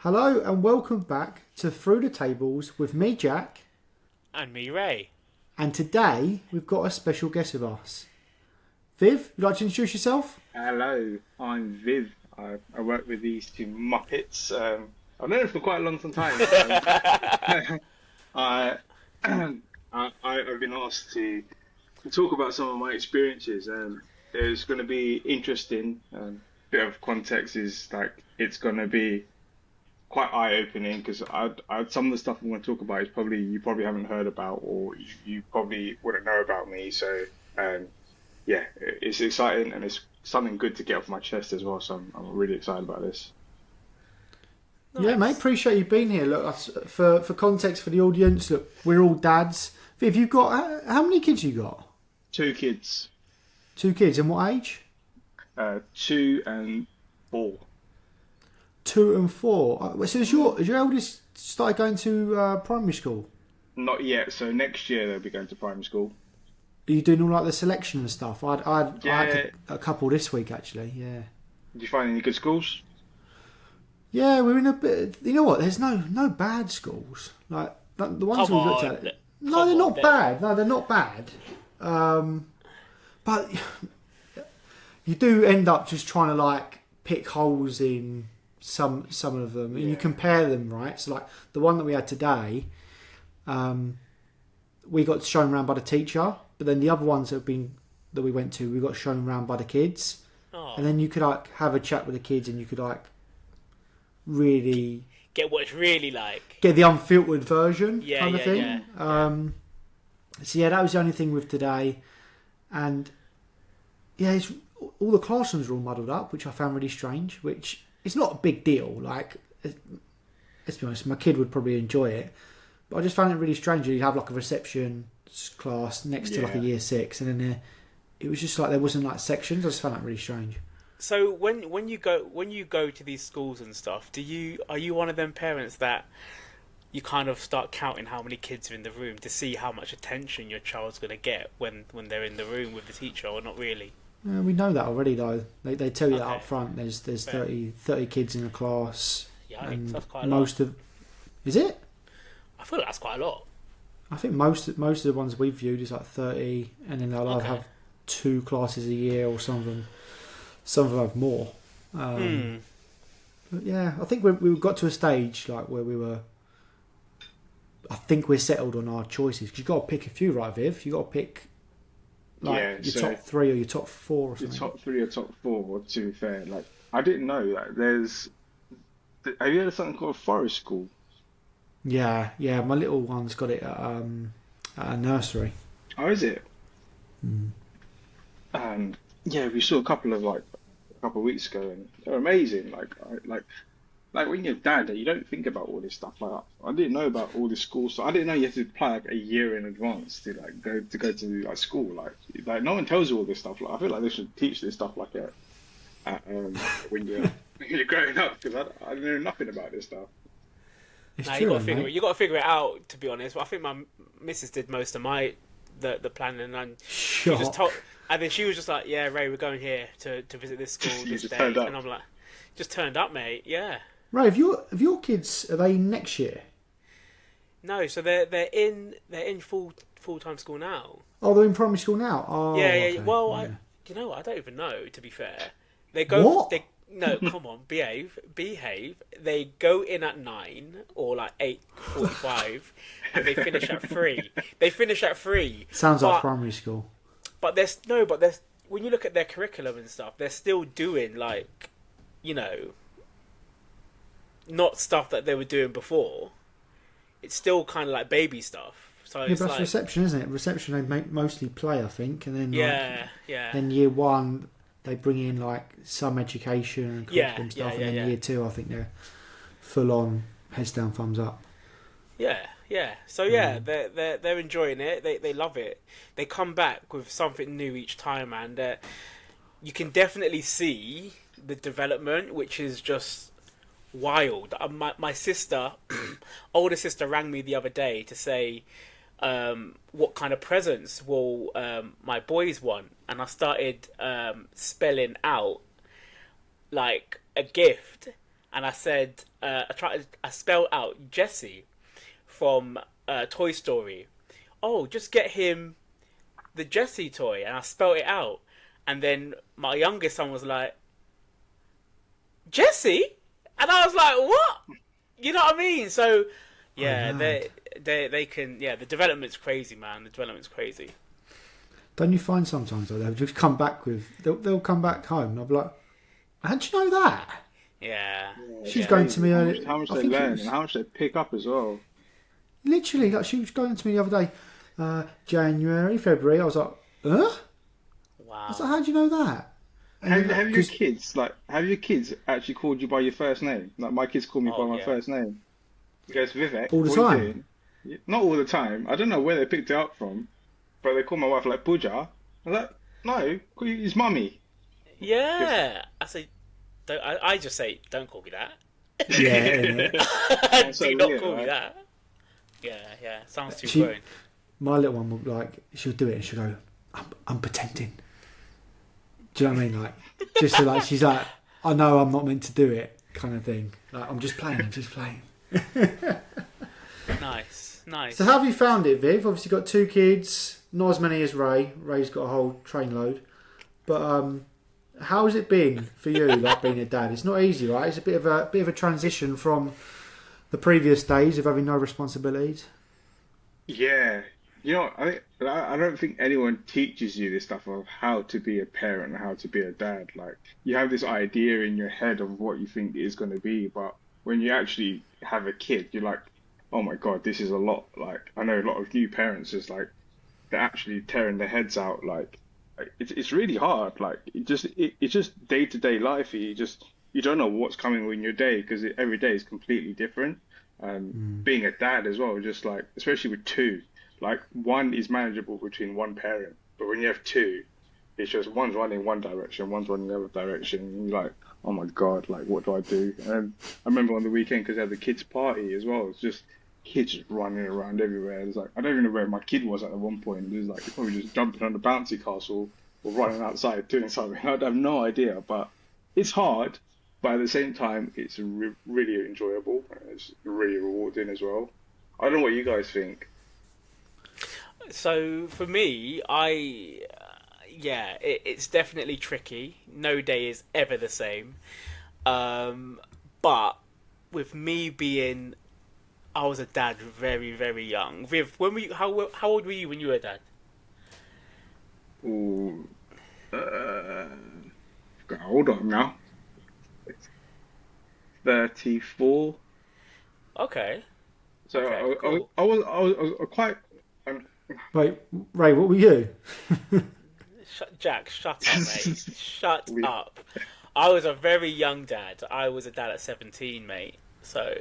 Hello and welcome back to Through the Tables with me, Jack. And me, Raeh. And today we've got a special guest with us. Viv, would you like to introduce yourself? Hello, I'm Viv. I work with these two Muppets. I've known them for quite a long time. I, I've been asked to talk about some of my experiences. It's going to be interesting. Bit of context is like it's going to be quite eye-opening because some of the stuff I'm going to talk about is you probably haven't heard about, or you probably wouldn't know about me. So yeah, it's exciting and it's something good to get off my chest as well. So I'm really excited about this. Nice. Yeah, mate, appreciate you being here. Look, for context for the audience, look, we're all dads. Viv, you've got how many kids you got? 2 kids. 2 kids, and what age? 2 and 4. 2 and 4. So is your eldest started going to primary school? Not yet. So next year they'll be going to primary school. Are you doing all like the selection and stuff? I had a couple this week actually. Yeah. Did you find any good schools? Yeah, we're in a bit. You know what? There's no bad schools. Like the ones we've looked at. No, they're not bad. No, they're not bad. But you do end up just trying to like pick holes in some of them, and you compare them, right? So like the one that we had today, we got shown around by the teacher, but then the other ones that we went to, we got shown around by the kids. Oh. And then you could like have a chat with the kids, and you could like really get what it's really like, get the unfiltered version, kind of thing. Yeah. So yeah, that was the only thing with today, and yeah, all the classrooms are all muddled up, which I found really strange. Which it's not a big deal. Like, let's be honest, my kid would probably enjoy it, but I just found it really strange. You'd have like a reception class next to like a year 6, and then it was just like there wasn't like sections. I just found that really strange. So when you go to these schools and stuff, are you one of them parents that you kind of start counting how many kids are in the room to see how much attention your child's going to get when they're in the room with the teacher, or not really? Yeah, we know that already though. They tell you that up front. There's 30 kids in a class. Yeah, that's quite a lot. Is it? I feel like that's quite a lot. I think most of the ones we've viewed is like 30, and then they'll have 2 classes a year, or some of them have more. But yeah, I think we got to a stage like where we were. I think we're settled on our choices, because you've got to pick a few, right, Viv? You've got to pick your top 3 or your top 4 or something. Your top 3 or top 4, to be fair. Like, I didn't know that there's... Have you heard of something called a forest school? Yeah, my little one's got it at a nursery. Oh, is it? Yeah, we saw a couple of weeks ago, and they're amazing. Like when you're a dad, you don't think about all this stuff. Like, I didn't know about all this school stuff. I didn't know you had to apply like a year in advance to like go to like school. Like no one tells you all this stuff. Like, I feel like they should teach this stuff like when you're growing up, because I know nothing about this stuff. You got to figure it out. To be honest, I think my missus did most of the planning, and she just told. And then she was just like, "Yeah, Raeh, we're going here to visit this school this day," and I'm like, "Just turned up, mate." Yeah. Raeh, have your kids, are they next year? No, so they're in full time school now. Oh, they're in primary school now. Oh, yeah. Okay. Well, you know what? I don't even know. To be fair, they go. What? No, come on, behave. They go in at 9 or like 8:45, and they finish at 3. Sounds like primary school. But there's when you look at their curriculum and stuff, they're still doing like, you know, not stuff that they were doing before. It's still kind of like baby stuff. So yeah, it's but that's like, reception, isn't it? Reception, they mostly play, I think, and then Then year 1 they bring in like some education and curriculum stuff, and then year 2 I think they're full on heads down, thumbs up. Yeah. So they're enjoying it. They love it. They come back with something new each time, and you can definitely see the development, which is just wild. My sister, older sister, rang me the other day to say what kind of presents will my boys want, and I started spelling out like a gift, and I said, I spelled out Jesse from Toy Story. Oh, just get him the Jesse toy, and I spelled it out. And then my youngest son was like, Jesse? And I was like, what? You know what I mean? So, yeah, they can, yeah, the development's crazy, man. The development's crazy. Don't you find sometimes though, they'll just come back they'll come back home and I'll be like, how'd you know that? Yeah. She's going to me earlier. How much they learn and how much they pick up as well. Literally, like she was going to me the other day, January, February. I was like, huh? Wow. I was like, how do you know that? Have your kids actually called you by your first name? Like my kids call me by my first name. He goes, Vivek. All the time? Not all the time. I don't know where they picked it up from, but they call my wife like Pooja. I'm like, no, call you his mummy. Yeah. I say, I just say, don't call me that. Yeah. Do not call me that. Yeah. Sounds too grown. My little one will she'll do it and she'll go, I'm pretending. Do you know what I mean? Like, just so like she's like, I know I'm not meant to do it, kind of thing. Like, I'm just playing. Nice. So how have you found it, Viv? Obviously got 2 kids, not as many as Raeh. Raeh's got a whole trainload. But how has it been for you, like being a dad? It's not easy, right? It's a bit of a transition from the previous days of having no responsibilities. Yeah. You know, I don't think anyone teaches you this stuff of how to be a parent and how to be a dad. Like, you have this idea in your head of what you think it is going to be, but when you actually have a kid, you're like, oh my God, this is a lot. Like, I know a lot of new parents is like, they're actually tearing their heads out. Like, it's really hard. Like, it's just day-to-day life. You don't know what's coming in your day because every day is completely different. Being a dad as well, just like, especially with 2. Like, 1 is manageable between 1 parent, but when you have 2, it's just one's running one direction, one's running the other direction, and you're like, oh my God, like, what do I do? And I remember on the weekend, because they had the kids' party as well, it's just kids just running around everywhere. It's like, I don't even know where my kid was at one point. It was like, probably just jumping on the bouncy castle or running outside doing something. I have no idea, but it's hard, but at the same time, it's really enjoyable. It's really rewarding as well. I don't know what you guys think. So for me, it's definitely tricky. No day is ever the same. But with me being, I was a dad very, very young. Viv, how old were you when you were a dad? Ooh, hold on now. 34. Okay. So Okay, cool. I was quite. Wait, Raeh, what were you? Jack, shut up, mate. Shut up. I was a very young dad. I was a dad at 17, mate. So,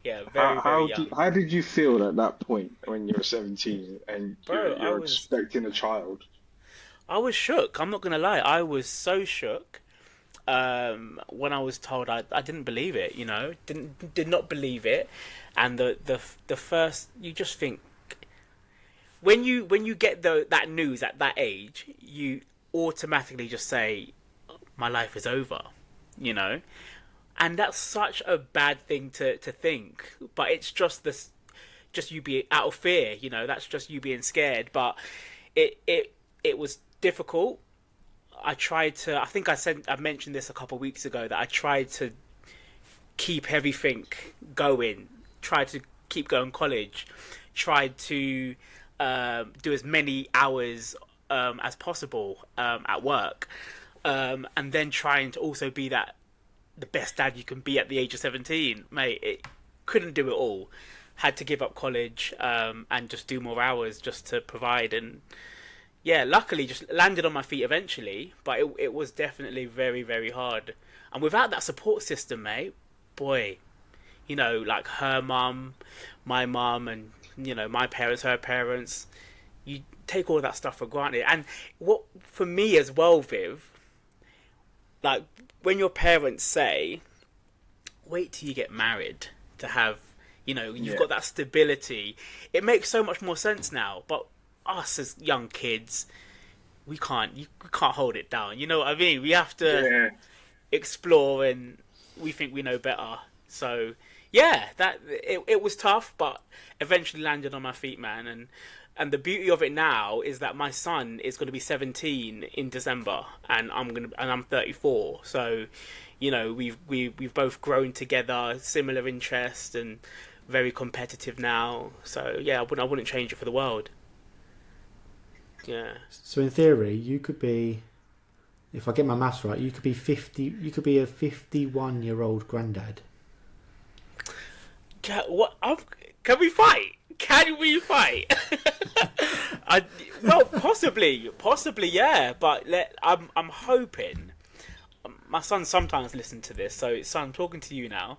yeah, very young. How did you feel at that point when you were 17 and you're expecting a child? I was shook. I'm not going to lie. I was so shook when I was told. I didn't believe it, you know. Did not believe it. And the first, you just think, when you get that news at that age, you automatically just say, my life is over, you know? And that's such a bad thing to think. But it's just you being out of fear, you know, that's just you being scared. But it was difficult. I think I mentioned this a couple of weeks ago, that I tried to keep everything going, tried to keep going college, tried to do as many hours as possible at work, and then trying to also be the best dad you can be at the age of 17. Mate, it couldn't do it all. Had to give up college and just do more hours just to provide. And yeah, luckily just landed on my feet eventually, but it was definitely very, very hard. And without that support system, mate, boy, you know, like her mum, my mum, and, you know, my parents, her parents, you take all that stuff for granted. And what, for me as well, Viv, like, when your parents say, wait till you get married to have, you know, you've got that stability, it makes so much more sense now. But us as young kids, we can't hold it down. You know what I mean? We have to explore and we think we know better. So yeah, that it was tough, but eventually landed on my feet, man. And the beauty of it now is that my son is going to be 17 in December, and I'm 34. So, you know, we've both grown together, similar interests, and very competitive now. So yeah, I wouldn't change it for the world. Yeah. So in theory, you could be, if I get my maths right, you could be 50. You could be a 51-year-old granddad. What? Can we fight? Can we fight? Well, possibly, yeah. But I'm hoping. My son sometimes listens to this, so son, I'm talking to you now.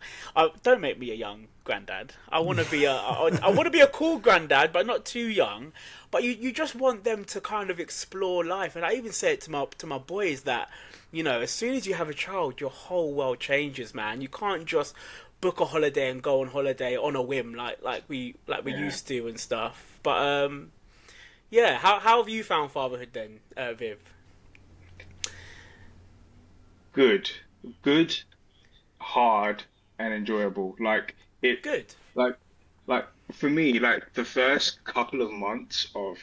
Don't make me a young granddad. I want to be a cool granddad, but not too young. But you just want them to kind of explore life, and I even say it to my boys that, you know, as soon as you have a child, your whole world changes, man. You can't just book a holiday and go on holiday on a whim like we used to and stuff. But yeah, how have you found fatherhood then, Viv? Good, hard, and enjoyable. Like it. Good. Like for me, like the first couple of months of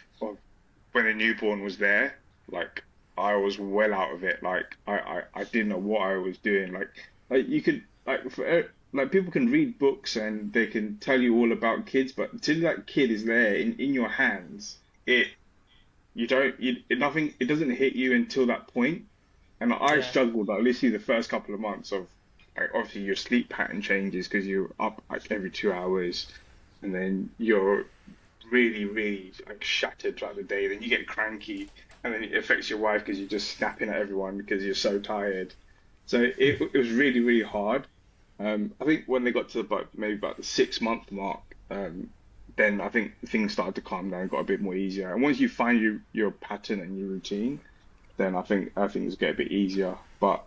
when a newborn was there, like I was well out of it. Like I didn't know what I was doing. Like you could like people can read books and they can tell you all about kids, but until that kid is there in your hands, it doesn't hit you until that point. And I struggled like literally the first couple of months of, like, obviously your sleep pattern changes because you're up like every 2 hours, and then you're really, really like shattered throughout the day. Then you get cranky, and then it affects your wife because you're just snapping at everyone because you're so tired. So it was really, really hard. I think when they got to maybe about the 6-month mark, then I think things started to calm down, got a bit more easier. And once you find your pattern and your routine, then I think things get a bit easier. But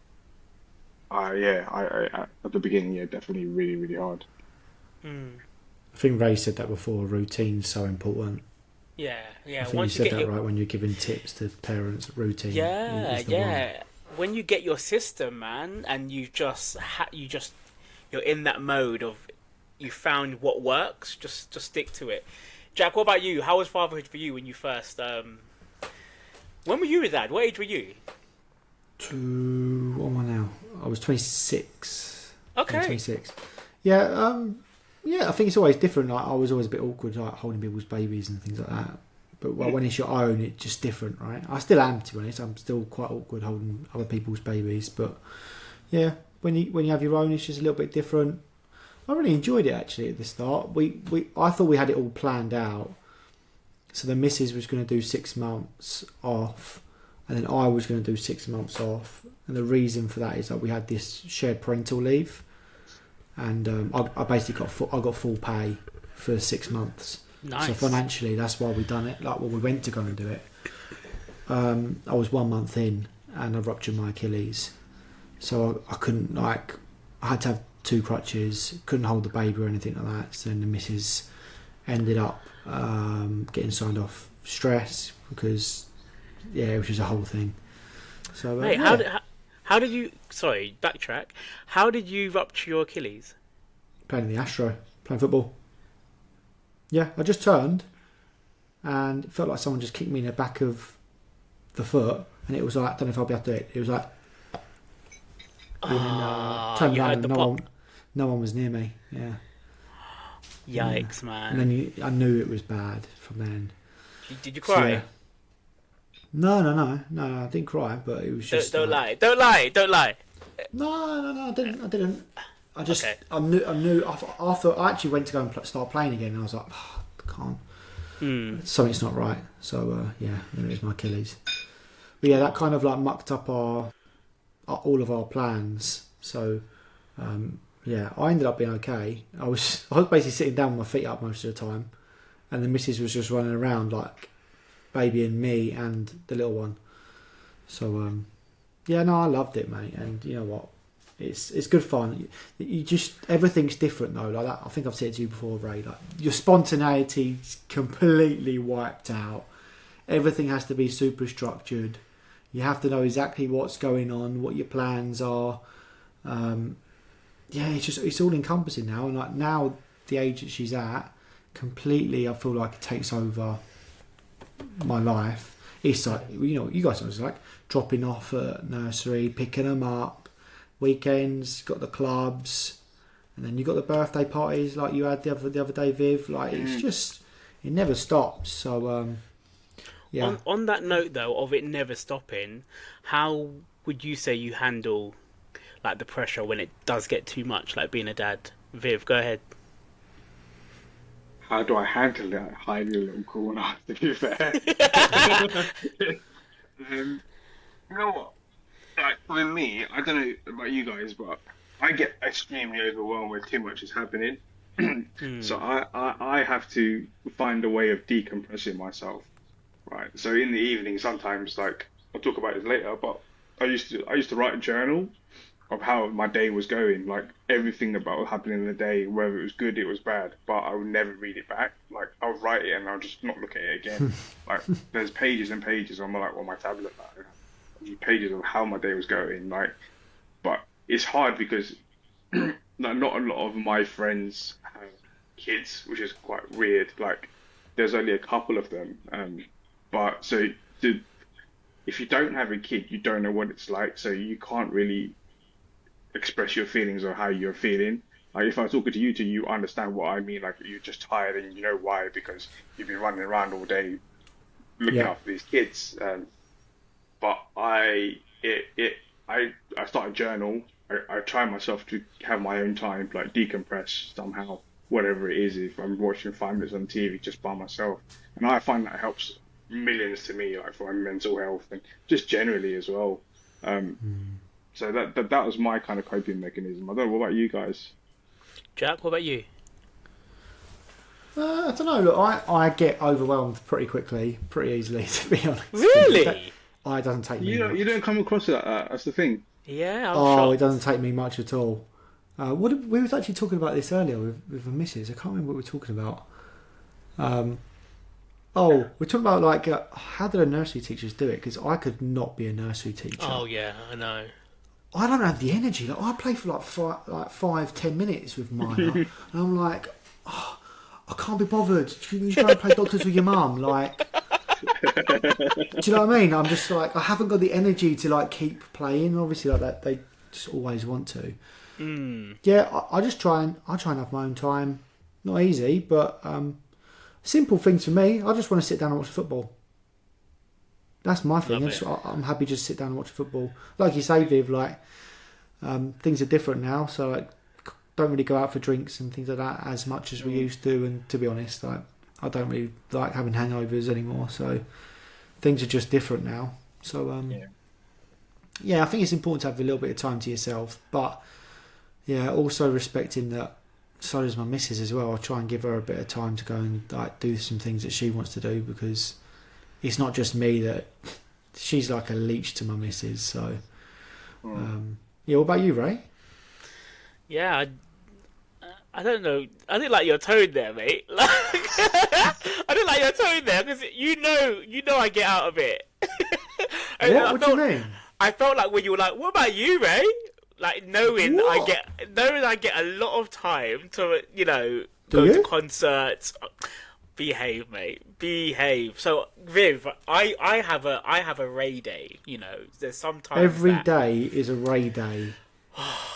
I at the beginning, definitely really, really hard. I think Raeh said that before. Routine's so important. Yeah. I think you said that right when you're giving tips to parents. Routine. Yeah. When you get your system, man, and you're in that mode of you found what works, just stick to it. Jack, what about you? How was fatherhood for you when you first? When were you a dad? What age were you? What am I now? I was 26. Okay. 26. Yeah. I think it's always different. Like, I was always a bit awkward, like holding people's babies and things like that. But when it's your own, it's just different, right? I still am, to be honest. I'm still quite awkward holding other people's babies. But yeah, when you have your own, it's just a little bit different. I really enjoyed it actually at the start. I thought we had it all planned out. So the missus was going to do 6 months off, and then I was going to do 6 months off. And the reason for that is that we had this shared parental leave, and I basically got full pay for 6 months. Nice. So financially, that's why we done it. Like when we went to go and do it, I was 1 month in, and I ruptured my Achilles, so I couldn't I had to have 2 crutches, couldn't hold the baby or anything like that. So then the missus ended up getting signed off stress because it was just a whole thing. So hey, how did you backtrack? How did you rupture your Achilles? Playing in the Astro, playing football. Yeah, I just turned and it felt like someone just kicked me in the back of the foot, and it was like, I don't know if I'll be able to do it. It was like, turned around and no one was near me. Yeah. Yikes, man. And then I knew it was bad from then. Did you cry? So, No, I didn't cry, but it was just. Don't lie. No, I didn't. I just, okay. I knew after I actually went to go and start playing again, and I was like, I can't. Something's not right. So then it was my Achilles. But yeah, that kind of like mucked up all of our plans. So I ended up being okay. I was basically sitting down with my feet up most of the time, and the missus was just running around like babying me and the little one. So I loved it, mate. And you know what? It's good fun. You just, everything's different though. Like that, I think I've said it to you before, Raeh. Like your spontaneity's completely wiped out. Everything has to be super structured. You have to know exactly what's going on, what your plans are. it's all encompassing now, and like now the age that she's at, completely I feel like it takes over my life. It's like, you guys know, it's like dropping off at nursery, picking them up, weekends, got the clubs, and then you got the birthday parties like you had the other day, Viv. Like it's just, it never stops. So yeah. On that note though, of it never stopping, how would you say you handle like the pressure when it does get too much, like being a dad? Viv, go ahead. How do I handle that? Hide in a little corner, to be fair. You know what? Like, with me, I don't know about you guys, but I get extremely overwhelmed when too much is happening. So I have to find a way of decompressing myself, right? So in the evening, sometimes, like, I'll talk about this later, but I used to write a journal of how my day was going, like everything about what happened in the day, whether it was good, it was bad, but I would never read it back. Like, I would write it and I'll just not look at it again. Like, there's pages and pages on my tablet, like, pages of how my day was going. Like, but it's hard because like, not a lot of my friends have kids, which is quite weird. Like, there's only a couple of them, but so if you don't have a kid, you don't know what it's like, so you can't really express your feelings or how you're feeling. Like, if I was talking to you two, you understand what I mean. Like, you're just tired and you know why, because you've been running around all day looking after these kids. But I start a journal. I try myself to have my own time, like decompress somehow, whatever it is. If I'm watching 5 minutes on TV just by myself, and I find that helps millions to me, like for my mental health and just generally as well. So that was my kind of coping mechanism. I don't know, what about you guys? Jack, what about you? I don't know. Look, I get overwhelmed pretty quickly, pretty easily, to be honest. Really? It doesn't take me. You don't come across it like that. That's the thing. Yeah. I'm shocked. It doesn't take me much at all. We was actually talking about this earlier with the missus. I can't remember what we were talking about. We're talking about like how do the nursery teachers do it? Because I could not be a nursery teacher. Oh yeah, I know. I don't have the energy. Like, I play for like 5-10 minutes with Maya, and I'm like, I can't be bothered. You go and play doctors with your mum. Like, do you know what I mean? I'm just like, I haven't got the energy to like keep playing. Obviously, like that, they just always want to. Yeah, I just try and have my own time. Not easy, but simple things for me. I just want to sit down and watch football. That's my thing. I'm happy just to sit down and watch football. Like you say, Viv, like things are different now, so like don't really go out for drinks and things like that as much as we used to. And to be honest, like I don't really like having hangovers anymore. So things are just different now. So yeah, I think it's important to have a little bit of time to yourself, but yeah, also respecting that. So does my missus as well. I try and give her a bit of time to go and like do some things that she wants to do, because it's not just me that she's like a leech to my missus. So yeah, what about you, Raeh? Yeah, I don't know. I didn't like your tone there, mate. Like, I didn't like your tone there because you know I get out of it. What do you mean? I felt like when you were like, "What about you, Raeh?" Like knowing I get a lot of time to go to concerts. Behave, mate. Behave. So, Viv, I have a Raeh day. There's sometimes every day is a Raeh day.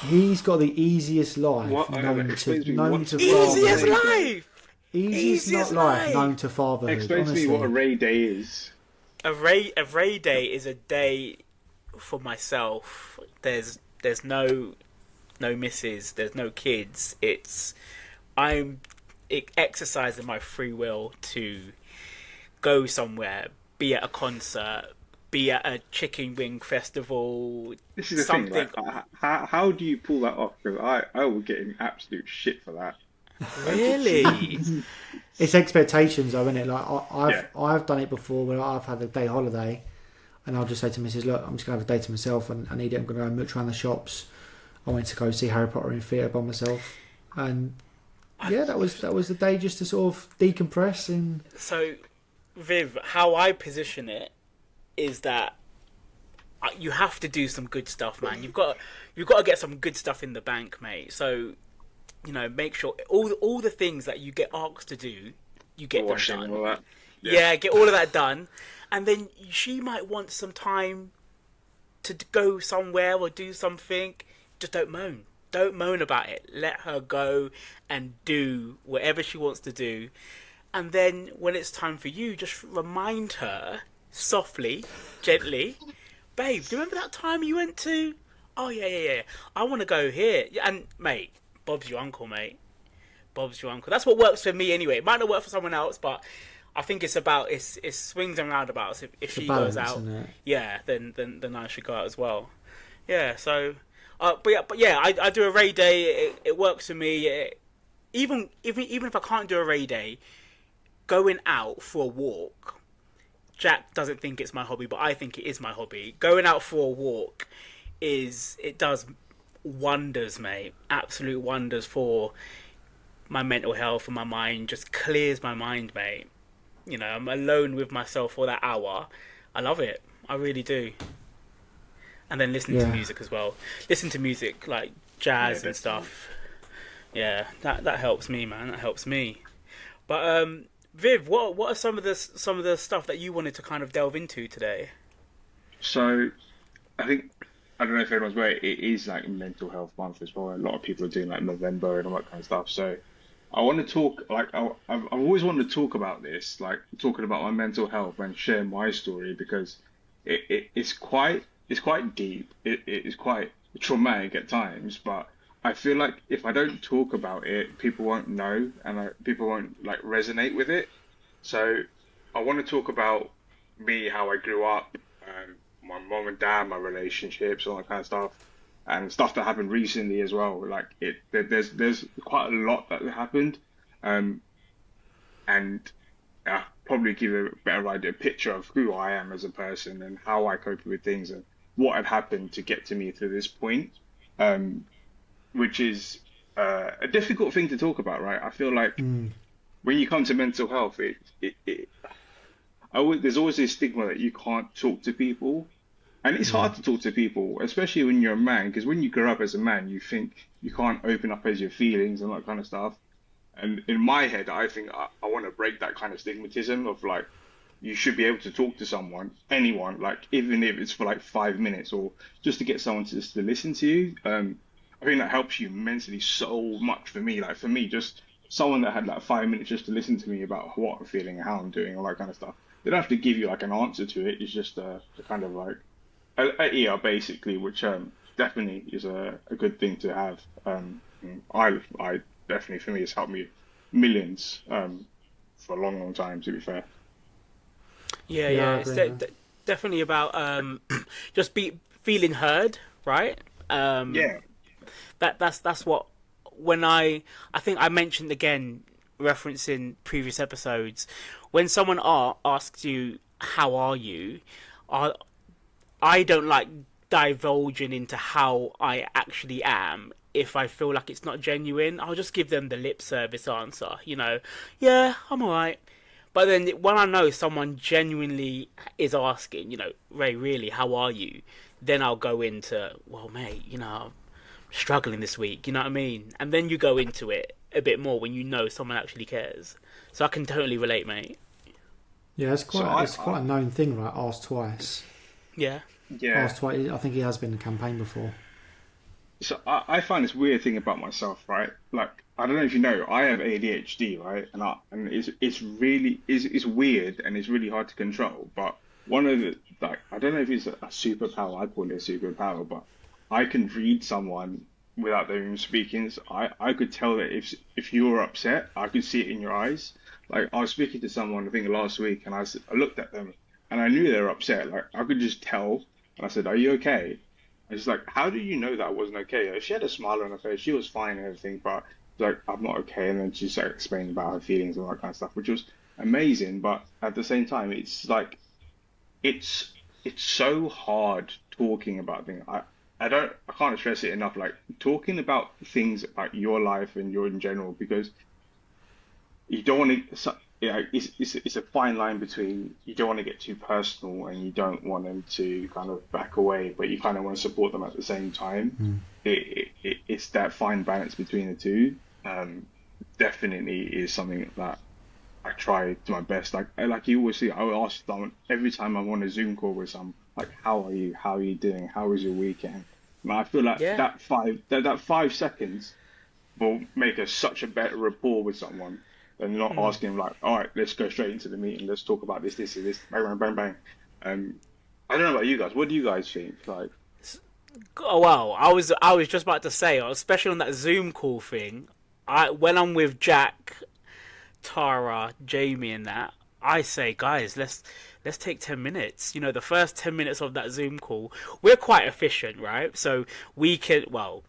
He's got the easiest life known to fatherhood. Easiest life known to fatherhood. Explain to me what a Raeh day is. A Raeh day is a day for myself. There's no missus. There's no kids. I'm exercising my free will to go somewhere, be at a concert, be at a chicken wing festival. This is the thing, like, how do you pull that off? Because I will get in absolute shit for that. Really? It's expectations though, isn't it? Like I've done it before where I've had a day holiday and I'll just say to Mrs. look, I'm just going to have a day to myself and I need it. I'm going to go and mooch around the shops. I went to go see Harry Potter in theatre by myself, and yeah, that was the day just to sort of decompress. And so, Viv, how I position it is that you have to do some good stuff, man. You've got to get some good stuff in the bank, mate. So, make sure all the things that you get asked to do, you get them Washing done. and all that. Yeah, get all of that done, and then she might want some time to go somewhere or do something. Just don't moan. Don't moan about it. Let her go and do whatever she wants to do. And then when it's time for you, just remind her softly, gently, babe, do you remember that time you went to? Oh, yeah. I want to go here. And, mate, Bob's your uncle, mate. Bob's your uncle. That's what works for me anyway. It might not work for someone else, but I think it's swings and roundabouts. If she balance, goes out, isn't it? yeah, then I should go out as well. Yeah, so, but yeah, I do a Raeh day. It works for me. Even if I can't do a Raeh day, going out for a walk. Jack doesn't think it's my hobby, but I think it is my hobby. Going out for a walk does wonders, mate. Absolute wonders for my mental health and my mind. Just clears my mind, mate. I'm alone with myself for that hour. I love it. I really do. And then listening to music as well. Listen to music like jazz and stuff. Yeah, that helps me, man. That helps me. But Viv, what are some of the stuff that you wanted to kind of delve into today? So, I don't know if everyone's aware, it is like mental health month as well. A lot of people are doing like November and all that kind of stuff. So, I want to talk, like, I've always wanted to talk about this, like, talking about my mental health and share my story, because it's quite deep. It is quite traumatic at times, but I feel like if I don't talk about it, people won't know, and people won't, like, resonate with it. So I want to talk about me, how I grew up, my mom and dad, my relationships, all that kind of stuff. And stuff that happened recently as well. Like there's quite a lot that happened, and probably give a better idea, a picture of who I am as a person and how I cope with things and what had happened to get to me to this point, which is a difficult thing to talk about, right? I feel like when you come to mental health, there's always this stigma that you can't talk to people. And it's hard to talk to people, especially when you're a man, because when you grow up as a man, you think you can't open up as your feelings and that kind of stuff. And in my head, I think I want to break that kind of stigmatism of like, you should be able to talk to someone, anyone, like even if it's for like 5 minutes or just to get someone to listen to you. I think that helps you mentally so much for me. Like for me, just someone that had like 5 minutes just to listen to me about what I'm feeling and how I'm doing, all that kind of stuff. They don't have to give you like an answer to it. It's just a kind of like, a ear basically, which definitely is a good thing to have. I definitely, for me, it's helped me millions for a long time, to be fair. Yeah. It's definitely about just feeling heard, right? That's what, when I think I mentioned again, referencing previous episodes, when someone asks you how are you, I don't like divulging into how I actually am if I feel like it's not genuine. I'll just give them the lip service answer, yeah, I'm alright. But then when I know someone genuinely is asking, Raeh, really, how are you? Then I'll go into, well, mate, I'm struggling this week, you know what I mean? And then you go into it a bit more when you know someone actually cares. So I can totally relate, mate. Yeah, it's quite a known thing, right? Ask twice. Yeah. Ask twice. I think he has been in a campaign before. So I find this weird thing about myself, right? Like, I don't know if you know, I have ADHD, right? And it's weird and it's really hard to control. But one of the, like, I don't know if it's a superpower. I call it a superpower, but I can read someone without them even speaking. So I could tell that if you were upset, I could see it in your eyes. Like, I was speaking to someone, I think last week, and I looked at them and I knew they were upset. Like, I could just tell. And I said, "Are you okay?" And she's like, "How do you know that I wasn't okay?" She had a smile on her face. She was fine and everything, but like, "I'm not okay." And then she started explaining about her feelings and all that kind of stuff, which was amazing. But at the same time, it's like, it's so hard talking about things. I can't stress it enough. Like, talking about things about your life and your in general, because you don't want to. it's a fine line between you don't want to get too personal and you don't want them to kind of back away, but you kind of want to support them at the same time. It's that fine balance between the two. Definitely is something that I try to my best. Like you always see, I will ask someone every time I'm on a Zoom call with someone, like, how are you? How are you doing? How was your weekend? And I feel like that 5 seconds will make such a better rapport with someone than not asking like, all right, let's go straight into the meeting. Let's talk about this, bang, bang, bang, bang. I don't know about you guys. What do you guys think? Like, oh wow, I was just about to say, especially on that Zoom call thing. When I'm with Jack, Tara, Jamie, and that, I say, guys, let's take 10 minutes. You know, the first 10 minutes of that Zoom call, we're quite efficient, right? So we can, well,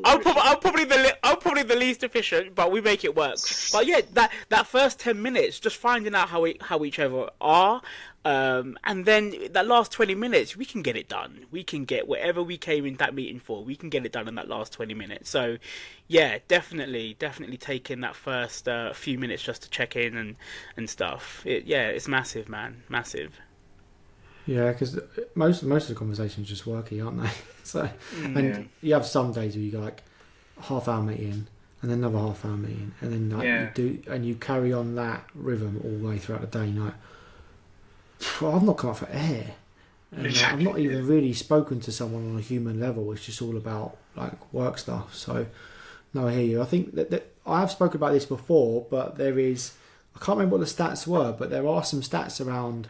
I'm probably the least efficient, but we make it work. But yeah, that first 10 minutes, just finding out how each other are, and then that last 20 minutes, we can get it done. We can get whatever we came in that meeting for. We can get it done in that last 20 minutes. So yeah, definitely taking that first few minutes just to check in and stuff. It's massive, man, massive. Yeah, because most of the conversations are just worky, aren't they? So, and you have some days where you go like half-hour meeting and then another half-hour meeting, and then you carry on that rhythm all the way throughout the day. And like, I've not come up for air, and I've not even really spoken to someone on a human level. It's just all about like work stuff. So, no, I hear you. I think that I have spoken about this before, but I can't remember what the stats were, but there are some stats around.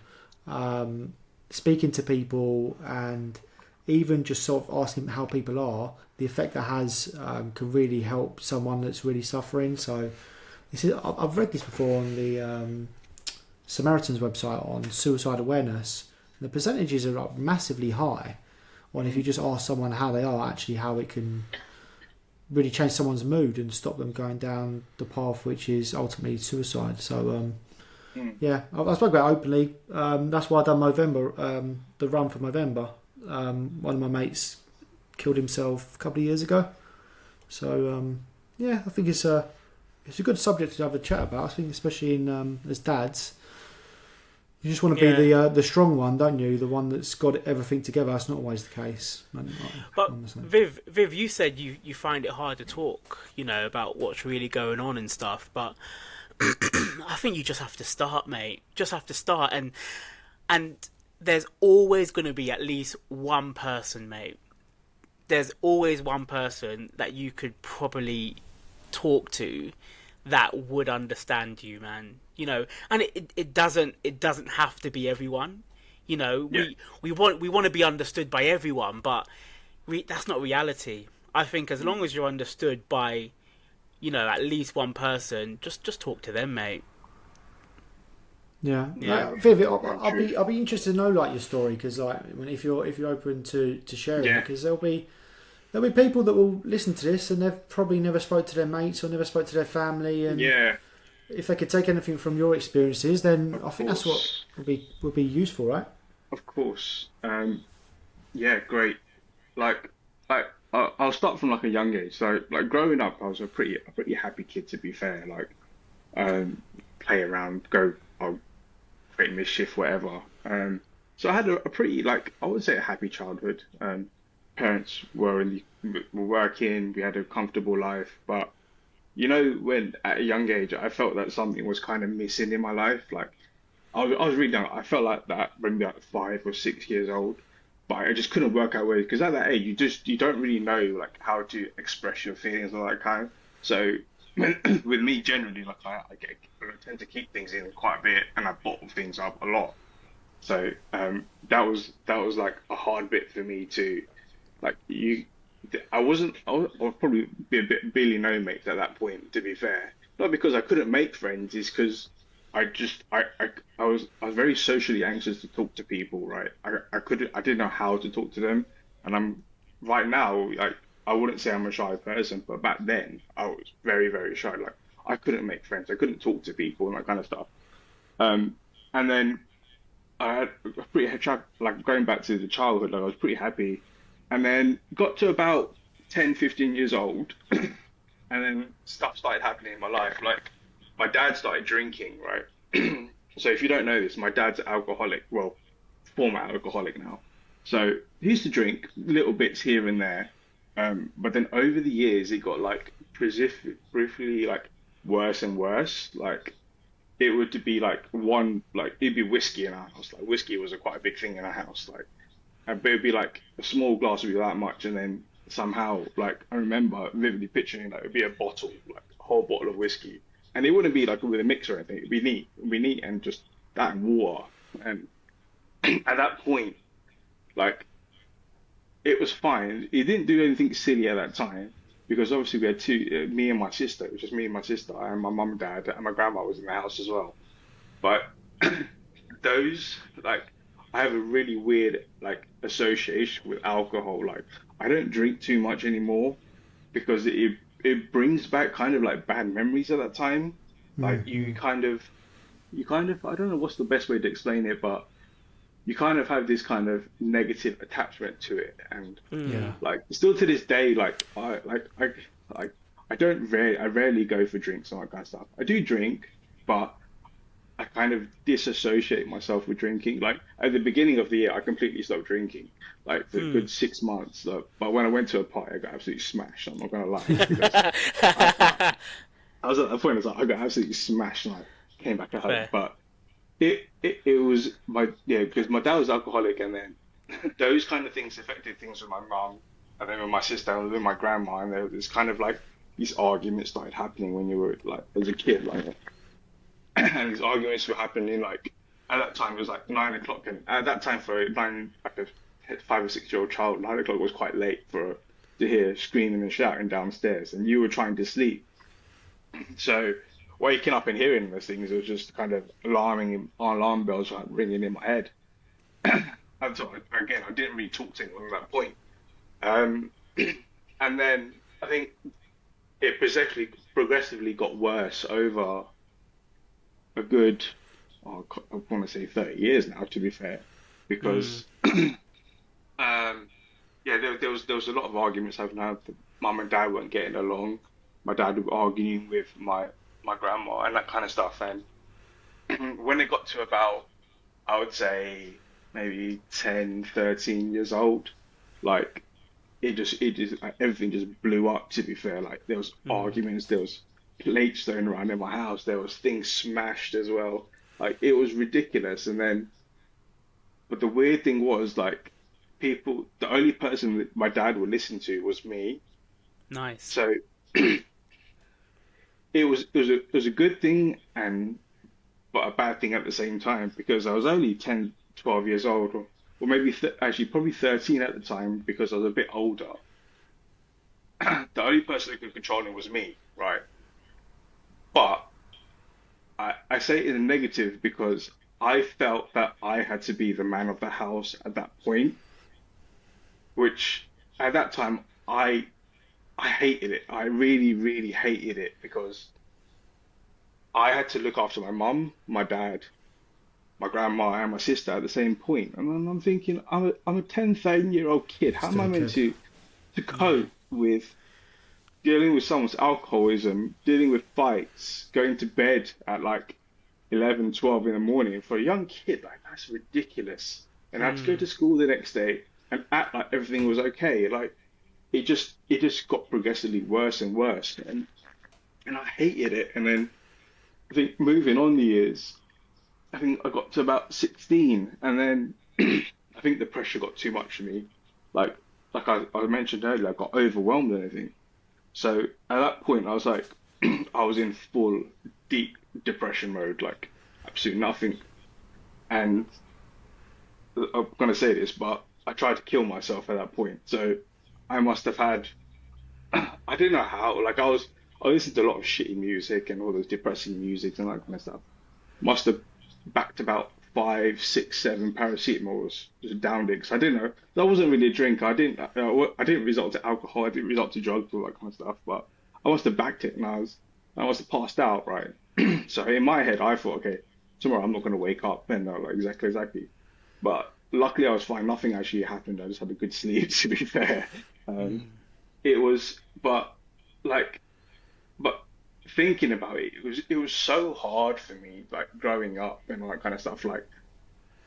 Speaking to people and even just sort of asking how people are, the effect that has can really help someone that's really suffering. So I've read this before on the Samaritan's website on suicide awareness. The percentages are like massively high on if you just ask someone how they are, actually how it can really change someone's mood and stop them going down the path which is ultimately suicide. So yeah, I spoke about it openly. That's why I done Movember, the run for Movember. One of my mates killed himself a couple of years ago. So yeah, I think it's a good subject to have a chat about. I think especially in as dads, you just want to be the strong one, don't you? The one that's got everything together. That's not always the case. But Viv, you said you find it hard to talk, you know, about what's really going on and stuff, but I think you just have to start, mate. Just have to start, and there's always going to be at least one person, mate. There's always one person that you could probably talk to that would understand you, man. You know, and it doesn't have to be everyone. You know, we want to be understood by everyone, but that's not reality. I think as long as you're understood by, you know, at least one person, just talk to them, mate. Yeah. Viv, I'll be interested to know like your story, because like if you're open to sharing, because there'll be people that will listen to this and they've probably never spoke to their mates or never spoke to their family, and if they could take anything from your experiences, then I think that's what would be useful, right? Of course. Yeah, great. Like I'll start from like a young age. So like growing up, I was a pretty happy kid, to be fair. Like play around, create mischief, whatever. So I had a pretty, like, I would say a happy childhood. Parents were working, we had a comfortable life, but you know, when at a young age I felt that something was kind of missing in my life. Like I was really young. I felt like that when we were like 5 or 6 years old. But I just couldn't work out ways, because at that age you don't really know like how to express your feelings or that kind. So with me generally, like I tend to keep things in quite a bit, and I bottle things up a lot. So that was like a hard bit for me to like I was probably be a bit barely no mates at that point, to be fair. Not because I couldn't make friends, it's because I was very socially anxious to talk to people, right? I didn't know how to talk to them, and I'm right now, like, I wouldn't say I'm a shy person, but back then I was very, very shy. Like I couldn't make friends, I couldn't talk to people and that kind of stuff. And then I had a pretty like going back to the childhood, like I was pretty happy, and then got to about 10, 15 years old, and then stuff started happening in my life. Like my dad started drinking, right? So if you don't know this, my dad's an alcoholic, well, former alcoholic now. So he used to drink little bits here and there, but then over the years it got like briefly like worse and worse. Like it would be like it'd be whiskey in our house. Like whiskey was quite a big thing in our house. Like, but it'd be like a small glass would be that much, and then somehow like I remember vividly picturing like it'd be a bottle, like a whole bottle of whiskey, and it wouldn't be like with a mix or anything. It'd be neat, and just that and water. And at that point, like it was fine. He didn't do anything silly at that time because obviously we had two, me and my sister. It was just me and my sister, and my mum and dad, and my grandma was in the house as well. But those, like, I have a really weird like association with alcohol. Like, I don't drink too much anymore because it brings back kind of like bad memories at that time. Like you kind of I don't know what's the best way to explain it, but you kind of have this kind of negative attachment to it, and like still to this day, like I rarely go for drinks and all that kind of stuff. I do drink, but I kind of disassociate myself with drinking. Like at the beginning of the year, I completely stopped drinking, like for a good 6 months. But when I went to a party, I got absolutely smashed. I'm not gonna lie. Because I was at that point. I was like, I got absolutely smashed, and I came back at home. Fair. But it was because my dad was alcoholic, and then those kind of things affected things with my mum, and then with my sister, and with my grandma, and there was kind of like these arguments started happening when you were like as a kid, like, and these arguments were happening like at that time it was like 9 o'clock, and at that time for like a 5 or 6 year old child, 9 o'clock was quite late to hear screaming and shouting downstairs, and you were trying to sleep, so waking up and hearing those things, it was just kind of alarm bells like ringing in my head. And so again, I didn't really talk to anyone at that point. And then I think it progressively got worse over a good, I want to say 30 years now, to be fair, because there was a lot of arguments I've had. Mum and dad weren't getting along. My dad was arguing with my grandma and that kind of stuff. And when it got to about, I would say maybe 10, 13 years old, like it just like, everything just blew up, to be fair. Like there was arguments, there was plates thrown around in my house, there was things smashed as well. Like it was ridiculous. And then, but the weird thing was like the only person that my dad would listen to was me. Nice. So it was a good thing but a bad thing at the same time, because I was only 10, 12 years old, or maybe actually probably 13 at the time, because I was a bit older. The only person who could control him was me, right? But I say it in a negative because I felt that I had to be the man of the house at that point, which at that time I hated it. I really, really hated it because I had to look after my mum, my dad, my grandma, and my sister at the same point. And then I'm thinking, I'm a 10, 13-year-old kid. How am I meant to cope with dealing with someone's alcoholism, dealing with fights, going to bed at like 11, 12 in the morning for a young kid? Like, that's ridiculous. And I had to go to school the next day and act like everything was okay. Like, it just got progressively worse and worse, and I hated it. And then I think moving on the years, I think I got to about 16, and then I think the pressure got too much for me. Like I mentioned earlier, I got overwhelmed and everything. So at that point, I was like, I was in full deep depression mode, like absolutely nothing. And I'm gonna say this, but I tried to kill myself at that point. So I must have had, I don't know how, like I listened to a lot of shitty music and all those depressing music and that kind of stuff. Must have backed about 5, 6, 7 paracetamols, just downed it, because I didn't know, that wasn't really a drink. I didn't resort to alcohol, I didn't resort to drugs, all that kind of stuff, but I must have backed it, and I must have passed out, right? So in my head, I thought, okay, tomorrow I'm not going to wake up, and like, exactly. But luckily I was fine, nothing actually happened, I just had a good sleep, to be fair. It was, but thinking about it, it was so hard for me, like growing up and all that kind of stuff. Like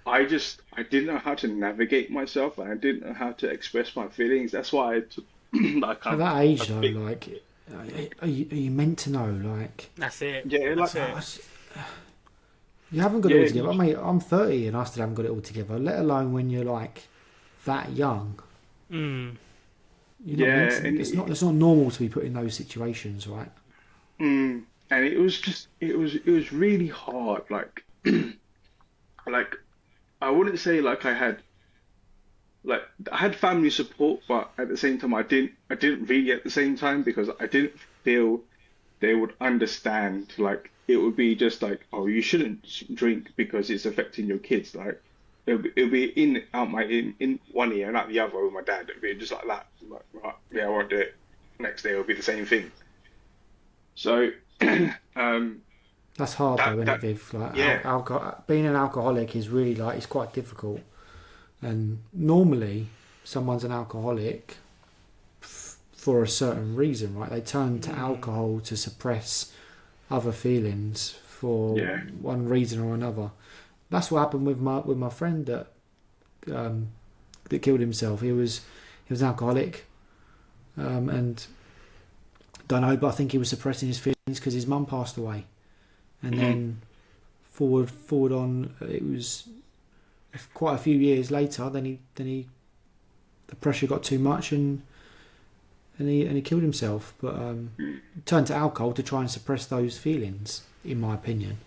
I didn't know how to navigate myself, and I didn't know how to express my feelings. That's why I took like At that age, though, like, are you meant to know? Like, That's it. yeah, like That's it. you haven't got it all Yeah, together. Mate, I'm 30 and I still haven't got it all together. Let alone when you're like that young. Mm. You're not yeah, meant to, and it's not normal to be put in those situations, right? and it was really hard. Like I wouldn't say like I had family support, but at the same time I didn't really at the same time, because I didn't feel they would understand. Like it would be just like, oh, you shouldn't drink because it's affecting your kids. Like it'll be in one ear and out the other with my dad. It'll be just like that. I'm like, right, yeah, I won't do it. Next day it'll be the same thing. So That's hard though, isn't it, that Viv? Like, yeah. being an alcoholic is really like, it's quite difficult. And normally, someone's an alcoholic for a certain reason, right? They turn to alcohol to suppress other feelings for Yeah. one reason or another. That's what happened with my friend that killed himself. He was an alcoholic, and don't know, but I think he was suppressing his feelings because his mum passed away, and then forward on, it was quite a few years later. Then he the pressure got too much, and he killed himself. But turned to alcohol to try and suppress those feelings, in my opinion.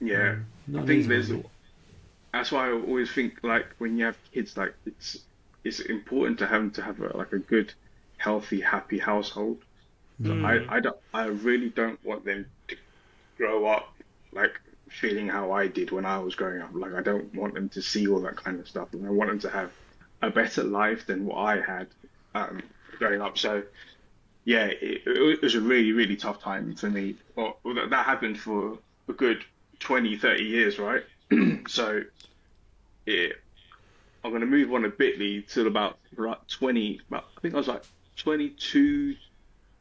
Yeah, Not I an think easy there's. one. That's why I always think like when you have kids, like it's important to have like a good, healthy, happy household. So I really don't want them to grow up like feeling how I did when I was growing up. Like I don't want them to see all that kind of stuff, and I want them to have a better life than what I had growing up. So yeah, it was a really, really tough time for me. Well, that happened for a good 20, 30 years, right? So yeah, I'm going to move on a bitly till about 20, I think I was like 22,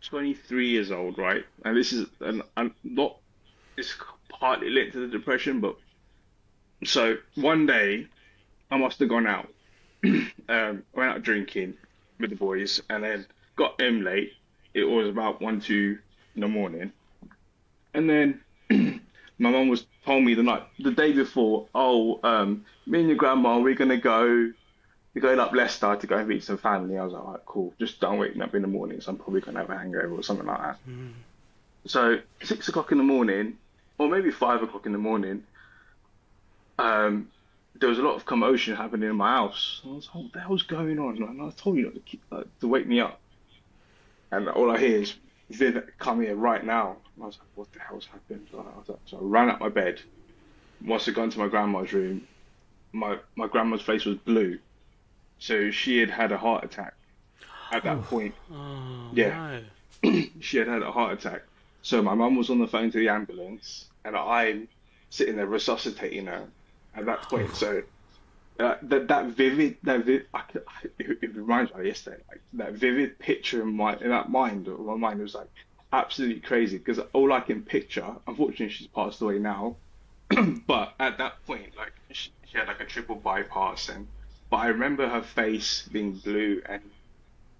23 years old, right? And this is not, it's partly linked to the depression, but so one day I must have gone out, went out drinking with the boys, and then got home late. It was about 1, 2 in the morning. And then my mum told me the day before, oh, me and your grandma, we're going up Leicester to go and meet some family. I was like, all right, cool. Just don't wake me up in the morning, so I'm probably going to have a hangover or something like that. So 6 o'clock in the morning, or maybe 5 o'clock in the morning, there was a lot of commotion happening in my house. I was like, what the hell's going on? And I told you not to wake me up. And all I hear is, Viv, come here right now. And I was like, what the hell's happened? So I ran out my bed, must have gone to my grandma's room. My grandma's face was blue. So she had had a heart attack at that point. Oh, Yeah. no. She had had a heart attack. So my mum was on the phone to the ambulance, and I'm sitting there resuscitating her at that point. So it reminds me of yesterday. Like that vivid picture in my mind was like absolutely crazy, because all I can picture. Unfortunately, she's passed away now, but at that point, like she had like a triple bypass, but I remember her face being blue, and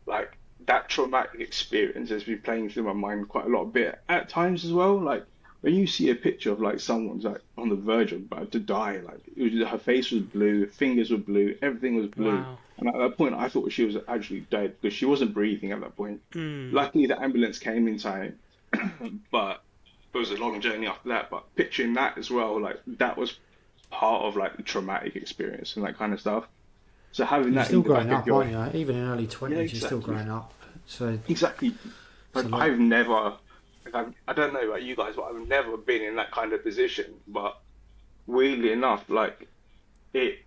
like that traumatic experience has been playing through my mind quite a lot bit at times as well. Like when you see a picture of like someone's like on the verge of about to die, like her face was blue, her fingers were blue, everything was blue. Wow. And at that point, I thought she was actually dead because she wasn't breathing at that point. Luckily, the ambulance came in time, but it was a long journey after that. But picturing that as well, like that was part of like the traumatic experience and that kind of stuff. So having You're that still in the back growing of up, your aren't you? Even in early 20s, Yeah, you're still exactly. growing up. So Exactly. Like a lot. I've never, I don't know about you guys, but I've never been in that kind of position. But weirdly enough, like it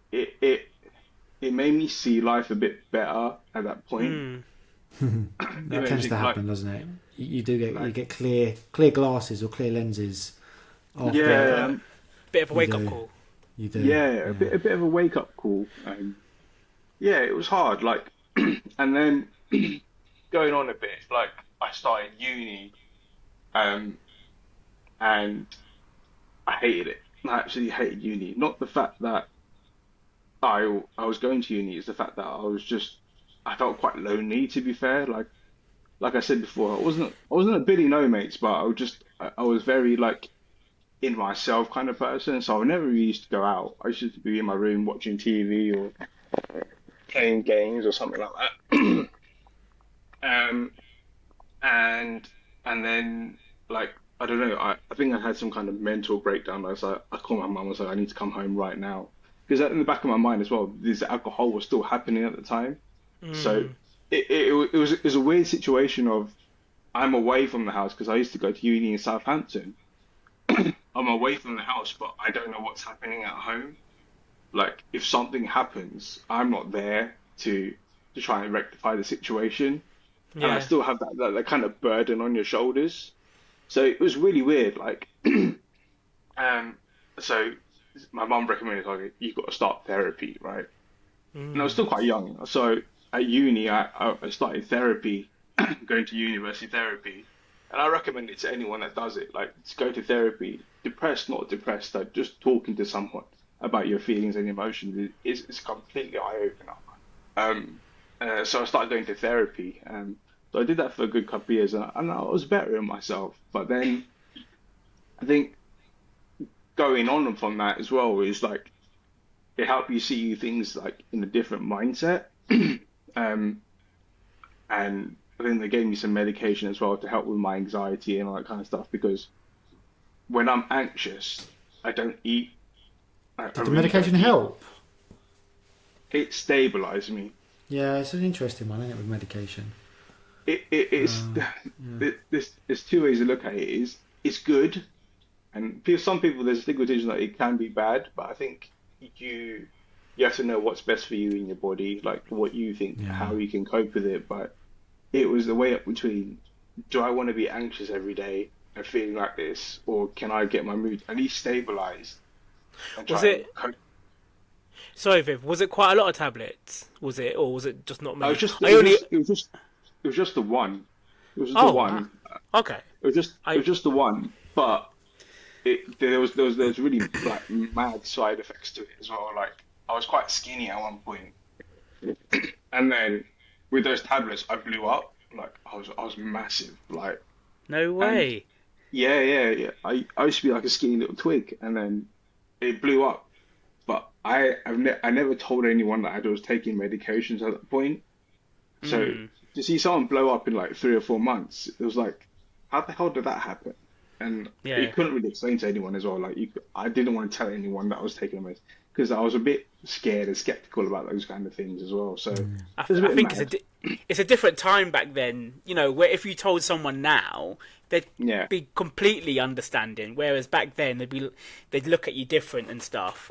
made me see life a bit better at that point. that tends to happen, doesn't it? You do get clear glasses or clear lenses. After Yeah, Bit of a You wake up do. call. You do. yeah, a bit of a wake up call. Yeah, it was hard. Like, and then going on a bit, like I started uni Um, and I hated it. I absolutely hated uni. Not the fact that I was going to uni, it's the fact that I felt quite lonely, to be fair. Like I said before, I wasn't a Billy No Mates, but I was very like in myself kind of person. So I never really used to go out. I used to be in my room watching TV or playing games or something like that. Um, and and then like I don't know, I think I had some kind of mental breakdown. I called my mum. I was like, I need to come home right now because in the back of my mind as well, this alcohol was still happening at the time. So Mm. it was a weird situation of I'm away from the house because I used to go to uni in Southampton. I'm away from the house, but I don't know what's happening at home. Like if something happens, I'm not there to try and rectify the situation, and I Yeah. still have that kind of burden on your shoulders. So it was really weird. Like, um, so my mum recommended like you got to start therapy, right? And I was Mm. still quite young, so at uni I started therapy, going to university therapy, and I recommend it to anyone that does it. Like, to go to therapy, depressed, not depressed, like just talking to someone about your feelings and emotions is completely eye opener. Um, so I started going to therapy. So I did that for a good couple of years, and I was better in myself. But then I think going on from that as well is like it helped you see things like in a different mindset. Um, and I think they gave me some medication as well to help with my anxiety and all that kind of stuff because when I'm anxious, I don't eat. I Did the really don't medication eat. help? It stabilized me. Yeah, it's an interesting one, isn't it, with medication? It's Yeah. there's two ways to look at it. It's good, and some people there's a stigmatization that it can be bad, but I think you you have to know what's best for you in your body, like what you think, Yeah. how you can cope with it. But it was the way up between, do I want to be anxious every day and feeling like this, or can I get my mood at least stabilized and Was try and it? cope? Sorry, Viv. Was it quite a lot of tablets? Was it, or was it just not I was many? just, I only. it was just the one. It was just the Oh, wow. one. Okay. It I. was just the one, but there was really like mad side effects to it as well. Like I was quite skinny at one point, and then with those tablets, I blew up. Like I was massive. Like No and way. yeah. I used to be like a skinny little twig, and then it blew up. But I never told anyone that I was taking medications at that point. So Mm. to see someone blow up in like 3 or 4 months, it was like, how the hell did that happen? And you Yeah. couldn't really explain to anyone as well. I didn't want to tell anyone that I was taking them because I was a bit scared and skeptical about those kind of things as well. So it was a I bit think mad. it's a different time back then. You know, where if you told someone now, they'd Yeah. be completely understanding. Whereas back then, they'd look at you different and stuff.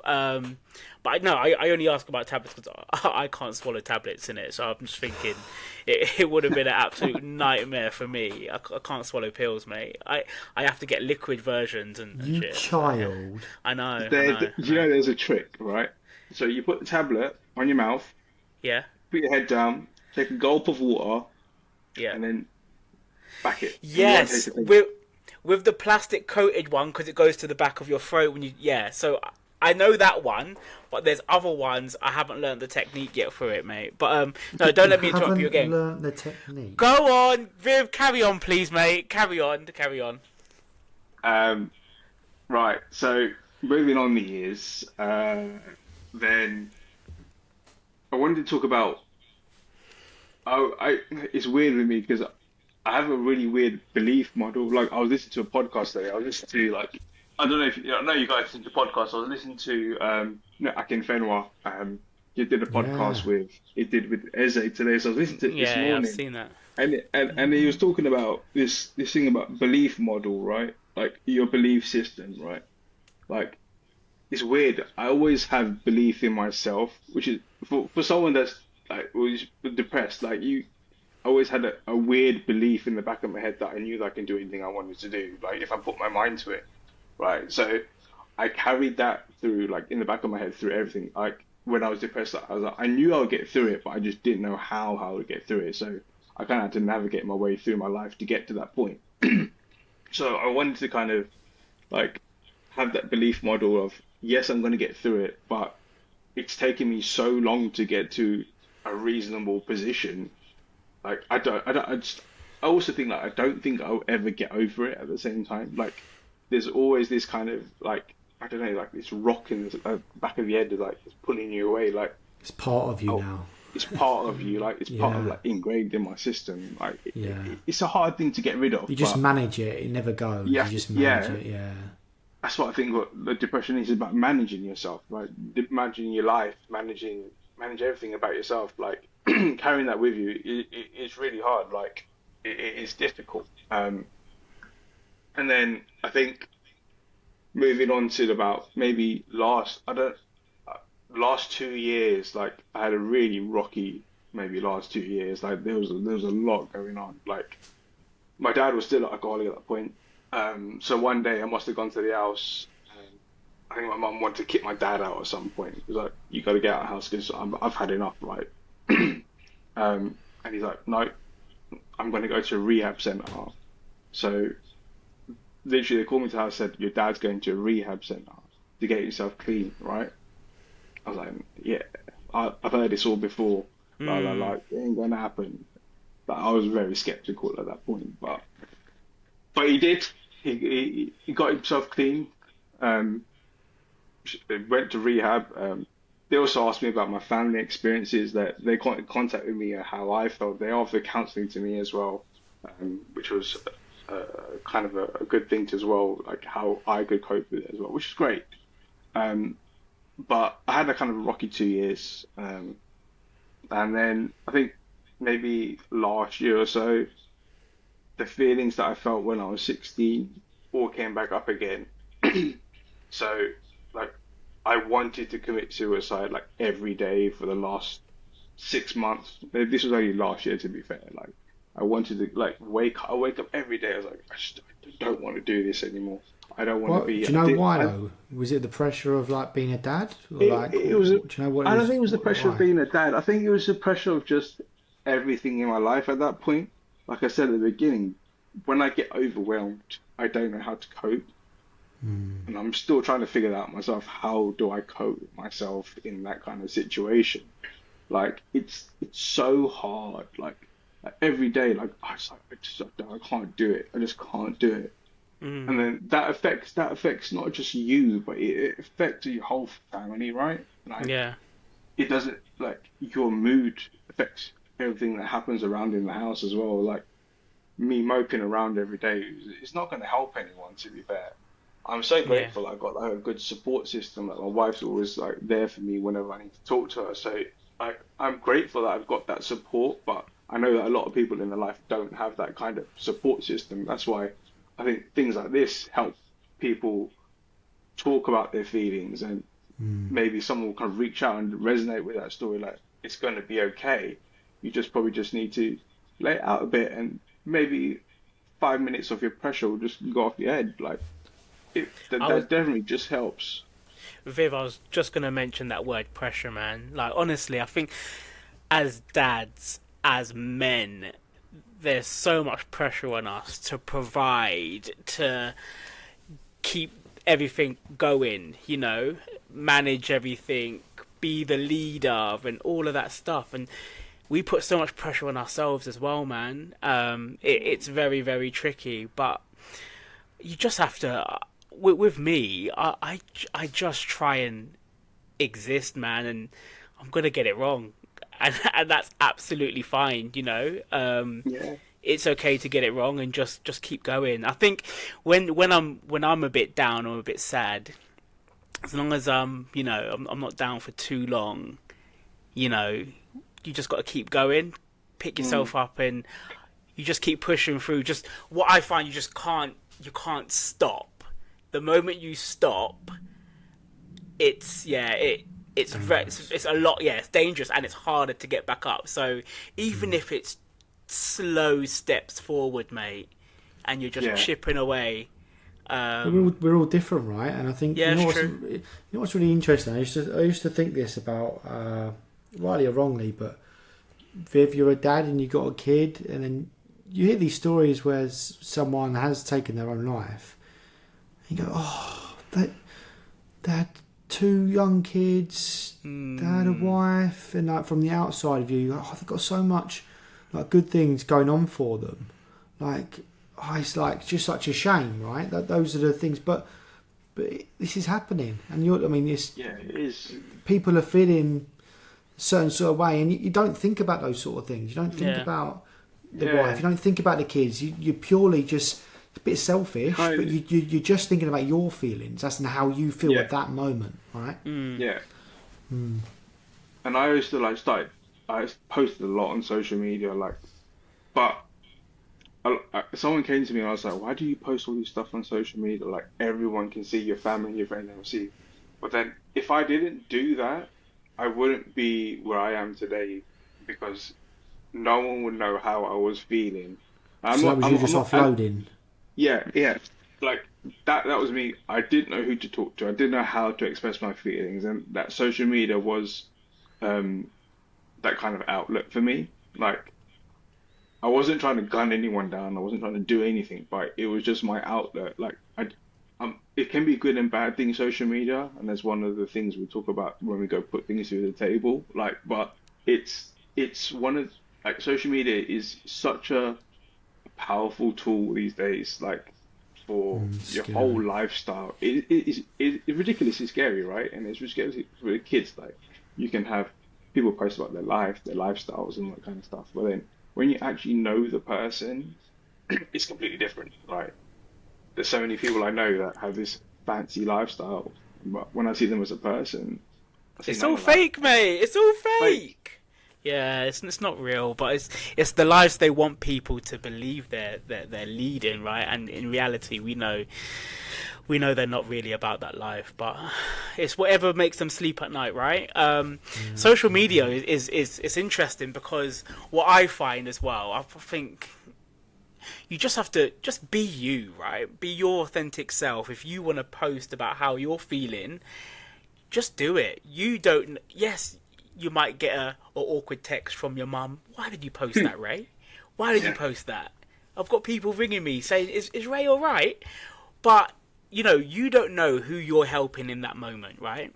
But no, I only ask about tablets because I can't swallow tablets in it. So I'm just thinking it would have been an absolute nightmare for me. I can't swallow pills, mate. I have to get liquid versions and You shit. So yeah, child. I You know. know, there's a trick, right? So you put the tablet on your mouth, Yeah, put your head down, take a gulp of water, yeah. and then back it, and you won't taste Yes, a thing. with the plastic coated one because it goes to the back of your throat when you yeah. So I know that one, but there's other ones I haven't learned the technique yet for it, mate. But no, don't You let me interrupt you haven't again. learnt the technique. Go on, Viv. Carry on, please, mate. Carry on. Carry on. Um, right. So moving on the years, then I wanted to talk about. Oh, it's weird with me because I have a really weird belief model. Like I was listening to a podcast today. I was listening to like I don't know if I know you guys listen to podcasts. I was listening to Akin Fenwa. He did a Yeah. podcast with Eze today. So I was listening to it this Yeah, I've morning, seen that. and he was talking about this thing about belief model, right? Like your belief system, right? Like it's weird. I always have belief in myself, which is for someone that's like was depressed. Like you always had a weird belief in the back of my head that I knew that I can do anything I wanted to do, like if I put my mind to it, right? So I carried that through, like in the back of my head through everything. Like when I was depressed, I was like, I knew I would get through it, but I just didn't know how I would get through it. So I kind of had to navigate my way through my life to get to that point. So I wanted to kind of like have that belief model of yes, I'm going to get through it, but it's taken me so long to get to a reasonable position. Like I also think that I don't think I'll ever get over it at the same time. Like there's always this kind of like I don't know, like this rock in the back of your head is like it's pulling you away. Like It's part of you oh, now. it's part of you. Like it's part of Yeah. like ingrained in my system. Like Yeah. it's a hard thing to get rid of. You just but manage it. It never goes. yeah, You just yeah. manage it. Yeah. That's what I think. What the depression is about managing yourself, right? Managing your life, manage everything about yourself. Like carrying that with you, it's really hard. Like it's difficult. And then I think moving on to about maybe last 2 years, like I had a really rocky maybe last 2 years. Like there was a lot going on. Like my dad was still alcoholic at that point. So one day I must have gone to the house. And I think my mum wanted to kick my dad out at some point. He was like, "You got to get out of the house because I've had enough." Right? And he's like, "No, I'm going to go to a rehab center." So literally, they called me to the house and said, "Your dad's going to a rehab center to get himself clean." Right? I was like, "Yeah, I've heard this all before. Like, it ain't going to happen." But I was very skeptical at that point, but he did. He got himself clean. Went to rehab. They also asked me about my family experiences. That they contacted me how I felt. They offered counselling to me as well, which was kind of a good thing as well. Like how I could cope with it as well, which is great. But I had a kind of rocky 2 years, and then I think maybe last year or so, the feelings that I felt when I was 16 all came back up again. So, like, I wanted to commit suicide like every day for the last 6 months. This was only last year, to be fair. Like, I wanted to like wake up every day. I was like, I don't want to do this anymore. I don't want to be. Do you know why though? Was it the pressure of like being a dad? Or It was. Do you know what? I don't think it was the pressure why? of being a dad. I think it was the pressure of just everything in my life at that point. Like I said at the beginning, when I get overwhelmed, I don't know how to cope. And I'm still trying to figure that out myself. How do I cope with myself in that kind of situation? Like it's so hard. Like every day, like I can't do it. I just can't do it. And then that affects not just you, but it affects your whole family, right? Like, Yeah. it doesn't like your mood affects everything that happens around in the house as well. Like me moping around every day, it's not going to help anyone. To be fair, I'm so grateful I've got like a good support system. Like my wife's always like there for me whenever I need to talk to her. So I'm grateful that I've got that support. But I know that a lot of people in their life don't have that kind of support system. That's why I think things like this help people talk about their feelings, and maybe someone will kind of reach out and resonate with that story. Like it's going to be okay. You probably just need to lay it out a bit, and maybe 5 minutes of your pressure will just go off your head. Like that definitely just helps. Viv, I was just going to mention that word pressure, man. Like, honestly, I think as dads, as men, there's so much pressure on us to provide, to keep everything going, you know, manage everything, be the leader, and all of that stuff. And we put so much pressure on ourselves as well, man. It's very, very tricky, but you just have to... With me, I just try and exist, man, and I'm gonna get it wrong, and that's absolutely fine, you know. It's okay to get it wrong and just keep going. I think when I'm a bit down or a bit sad, as long as I'm not down for too long, you know, you just got to keep going, pick yourself up, and you just keep pushing through. Just what I find, you can't stop. The moment you stop, it's a lot. Yeah, it's dangerous and it's harder to get back up. So even if it's slow steps forward, mate, and you're just chipping away. We're all different, right? And I think you know what's really interesting. I used to think this about rightly or wrongly, but Viv, you're a dad and you got a kid, and then you hear these stories where someone has taken their own life. And you go, oh, they had 2 young kids, they had a wife, and like from the outside of you, you're like, oh, they've got so much like good things going on for them. Like, oh, it's like just such a shame, right? That those are the things, but this is happening, and it is. People are feeling a certain sort of way, and you don't think about those sort of things. You don't think about the wife. You don't think about the kids. You purely just a bit selfish, but you're just thinking about your feelings. That's how you feel at that moment, right? Yeah. And I used to I posted a lot on social media, but someone came to me and I was like, why do you post all this stuff on social media? Like, everyone can see, your family, your friends will see. But then if I didn't do that, I wouldn't be where I am today, because no one would know how I was feeling. Offloading? Yeah. Like, that was me. I didn't know who to talk to. I didn't know how to express my feelings. And that social media was that kind of outlet for me. Like, I wasn't trying to gun anyone down. I wasn't trying to do anything, but it was just my outlet. Like, it can be good and bad thing, social media, and that's one of the things we talk about when we go put things through the table. Like, but it's one of, like, social media is such a powerful tool these days. Like, for your whole lifestyle, it's ridiculously scary, right? And it's scary for the kids. Like, you can have people post about their life, their lifestyles, and that kind of stuff, but then when you actually know the person, it's completely different, right? There's so many people I know that have this fancy lifestyle, but when I see them as a person, it's all fake, mate. It's all fake. Yeah, it's not real, but it's the lives they want people to believe they're leading, right? And in reality, we know they're not really about that life, but it's whatever makes them sleep at night, right? Social media is interesting, because what I find as well, I think you just have to just be you, right? Be your authentic self. If you want to post about how you're feeling, just do it. Yes, you might get an awkward text from your mum. Why did you post that, Raeh? Why did you post that? I've got people ringing me saying, is Raeh all right? But you don't know who you're helping in that moment, right?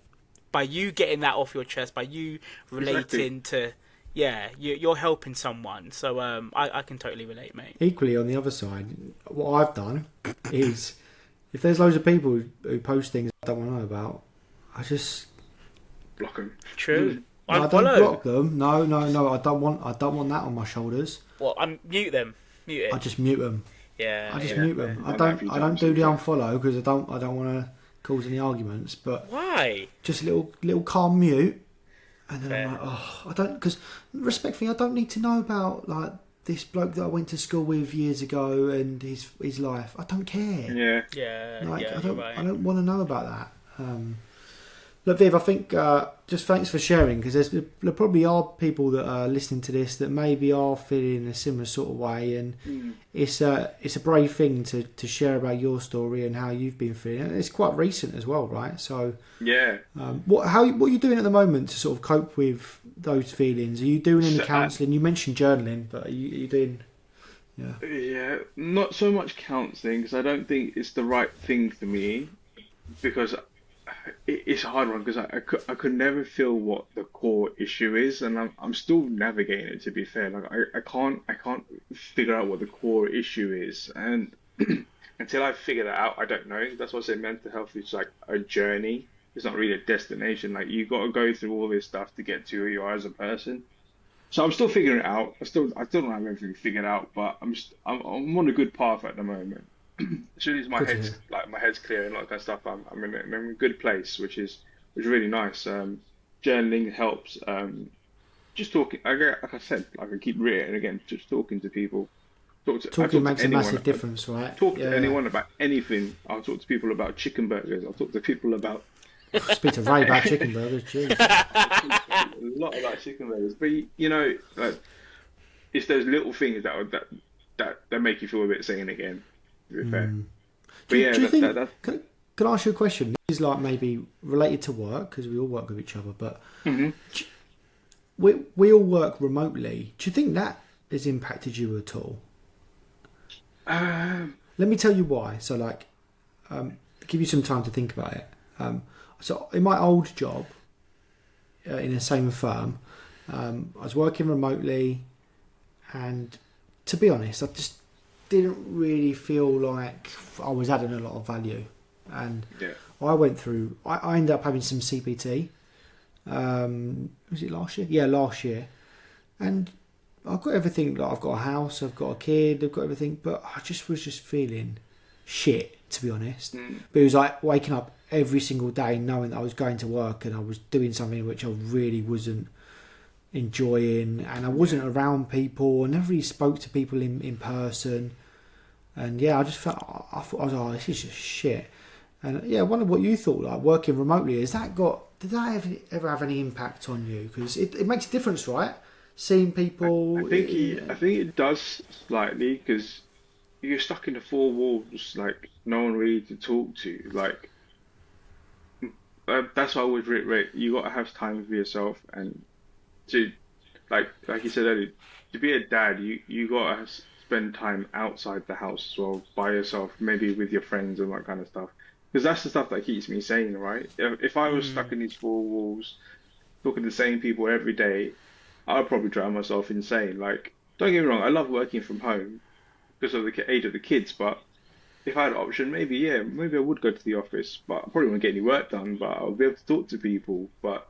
By you getting that off your chest, by you relating to, you're helping someone. So I can totally relate, mate. Equally, on the other side, what I've done is, if there's loads of people who post things I don't want to know about, I just block them. True. I don't block them. No. I don't want that on my shoulders. Well, mute them. Mute it. I just mute them. Yeah, I just mute them. I don't do the unfollow, because I don't want to cause any arguments. But why? Just a little calm mute, and then Fair. I'm like, because respectfully, I don't need to know about like this bloke that I went to school with years ago and his life. I don't care. Yeah. I don't want to know about that. Look, Viv, I think just thanks for sharing, because there probably are people that are listening to this that maybe are feeling in a similar sort of way, and it's a brave thing to share about your story and how you've been feeling. And it's quite recent as well, right? So what are you doing at the moment to sort of cope with those feelings? Are you doing any counselling? You mentioned journaling, but are you doing? Yeah, not so much counselling, because I don't think it's the right thing for me, because it's a hard one, because I could never feel what the core issue is, and I'm still navigating it, to be fair. Like, I can't figure out what the core issue is, and until I figure that out, I don't know. That's why I say mental health is like a journey. It's not really a destination. Like, you got to go through all this stuff to get to who you are as a person. So I'm still figuring it out. I still don't have everything figured out, but I'm on a good path at the moment. As soon as my head's clear and all that kind of stuff, I'm in a good place, which is really nice. Journaling helps. Just talking, like I said, I can keep reiterating again, just talking to people. Talking makes a massive difference, right? Talk to anyone about anything. I'll talk to people about chicken burgers. I'll talk to people about. Speak to Raeh about chicken burgers. Jeez. A lot about chicken burgers, but like, it's those little things that make you feel a bit sane again. To be fair. Do you think? Can I ask you a question? This is like maybe related to work, because we all work with each other, but we all work remotely. Do you think that has impacted you at all? Let me tell you why. So, like, give you some time to think about it. So, in my old job, in the same firm, I was working remotely, and to be honest, I just didn't really feel like I was adding a lot of value. And I went through. I ended up having some CPT. Was it last year? Yeah, last year. And I've got everything. Like, I've got a house, I've got a kid, I've got everything. But I was just feeling shit, to be honest. But it was like waking up every single day knowing that I was going to work and I was doing something which I really wasn't enjoying, and I wasn't around people. I never really spoke to people in person. And yeah, I just felt, I thought, I was like, oh, this is just shit. And yeah, I wonder what you thought, like working remotely. Did that ever have any impact on you? Because it makes a difference, right? Seeing people. I think it does slightly, because you're stuck in the four walls, like no one really to talk to. Like that's why I would rate. You got to have time for yourself, and to like you said earlier, to be a dad, you got to spend time outside the house as well, by yourself, maybe with your friends and that kind of stuff. Because that's the stuff that keeps me sane, right? If I was stuck in these four walls, talking to the same people every day, I'd probably drive myself insane. Like, don't get me wrong, I love working from home because of the age of the kids, but if I had an option, maybe I would go to the office, but I probably won't get any work done, but I'll be able to talk to people. But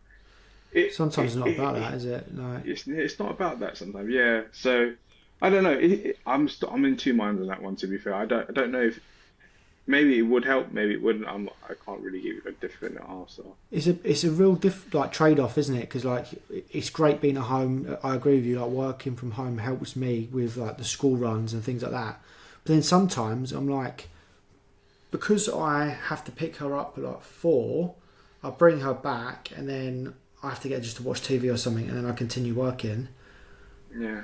sometimes it's not about that, is it? No. It's not about that sometimes, yeah. So, I don't know. I'm in two minds on that one, to be fair. I don't know if maybe it would help, maybe it wouldn't. I can't really give you a definite answer. It's a real trade off, isn't it? Because like it's great being at home. I agree with you. Like working from home helps me with like the school runs and things like that. But then sometimes I'm like, because I have to pick her up at like 4, I bring her back and then I have to get just to watch TV or something, and then I continue working. Yeah.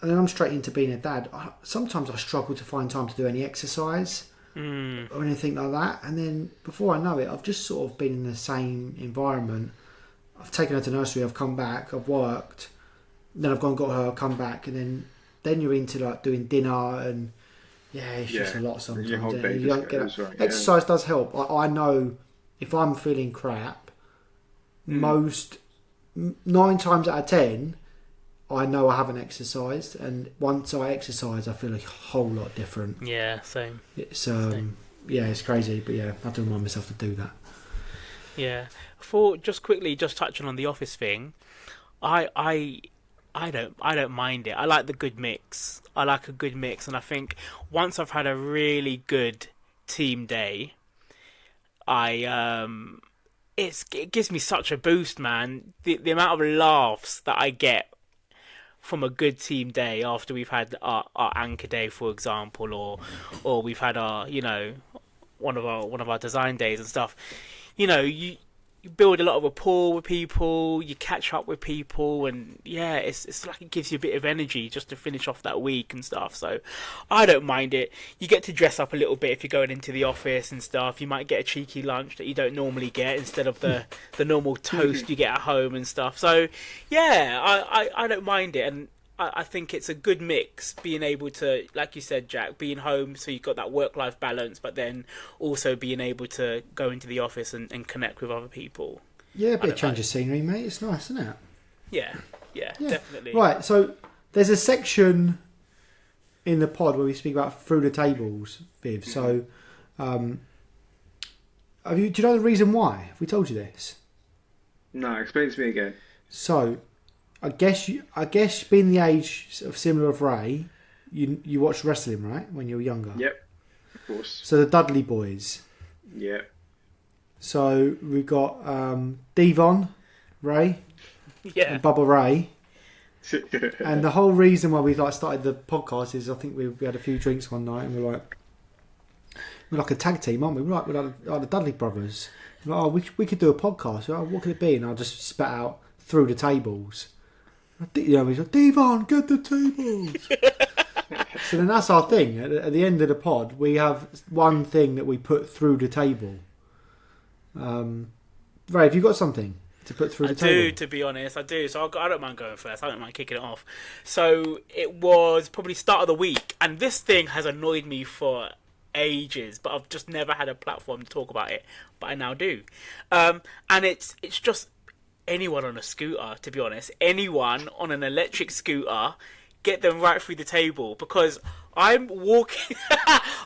And then I'm straight into being a dad. Sometimes I struggle to find time to do any exercise. Or anything like that, and then before I know it, I've just sort of been in the same environment. I've taken her to nursery, I've come back, I've worked, then I've gone and got her, I've come back, and then you're into like doing dinner, and it's just a lot sometimes. Your whole day you don't get right, exercise does help. I know if I'm feeling crap, most 9 times out of 10, I know I haven't exercised, and once I exercise, I feel a whole lot different. Yeah, same. It's it's crazy, but yeah, I have to remind myself to do that. Yeah. For just quickly, just touching on the office thing, I don't mind it. I like the good mix. I like a good mix, and I think once I've had a really good team day, it gives me such a boost, man. The amount of laughs that I get from a good team day after we've had our anchor day, for example, or we've had our one of our design days and stuff. You build a lot of rapport with people, you catch up with people, and it's like it gives you a bit of energy just to finish off that week and stuff. So I don't mind it. You get to dress up a little bit if you're going into the office and stuff. You might get a cheeky lunch that you don't normally get instead of the normal toast you get at home and stuff. So I don't mind it, and I think it's a good mix, being able to, like you said, Jack, being home, so you've got that work-life balance, but then also being able to go into the office and connect with other people. Yeah, a bit of change of scenery, mate. It's nice, isn't it? Yeah, definitely. Right, so there's a section in the pod where we speak about through the tables, Viv. So, do you know the reason why? Have we told you this? No, explain to me again. So, I guess being the age of similar of Raeh, you watched wrestling, right, when you were younger? Yep, of course. So the Dudley Boys. Yep. So we've got Devon, Raeh, and Bubba Ray. And the whole reason why we started the podcast is I think we had a few drinks one night and we're like a tag team, aren't we? We're like the Dudley brothers. We're like, we could do a podcast. We're like, what could it be? And I just spat out through the tables. He's like, Devon, get the tables. So then that's our thing. At the end of the pod, we have one thing that we put through the table. Raeh, have you got something? to put through the I table? do, to be honest, I do. So I don't mind going first. I don't mind kicking it off. So it was probably start of the week, and this thing has annoyed me for ages, but I've just never had a platform to talk about it. But I now do, and it's just anyone on a scooter. To be honest, anyone on an electric scooter, get them right through the table, because I'm walking,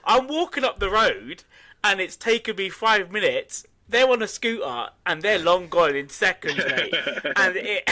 I'm walking up the road, and it's taken me 5 minutes. They're on a scooter and they're long gone in seconds, mate. And it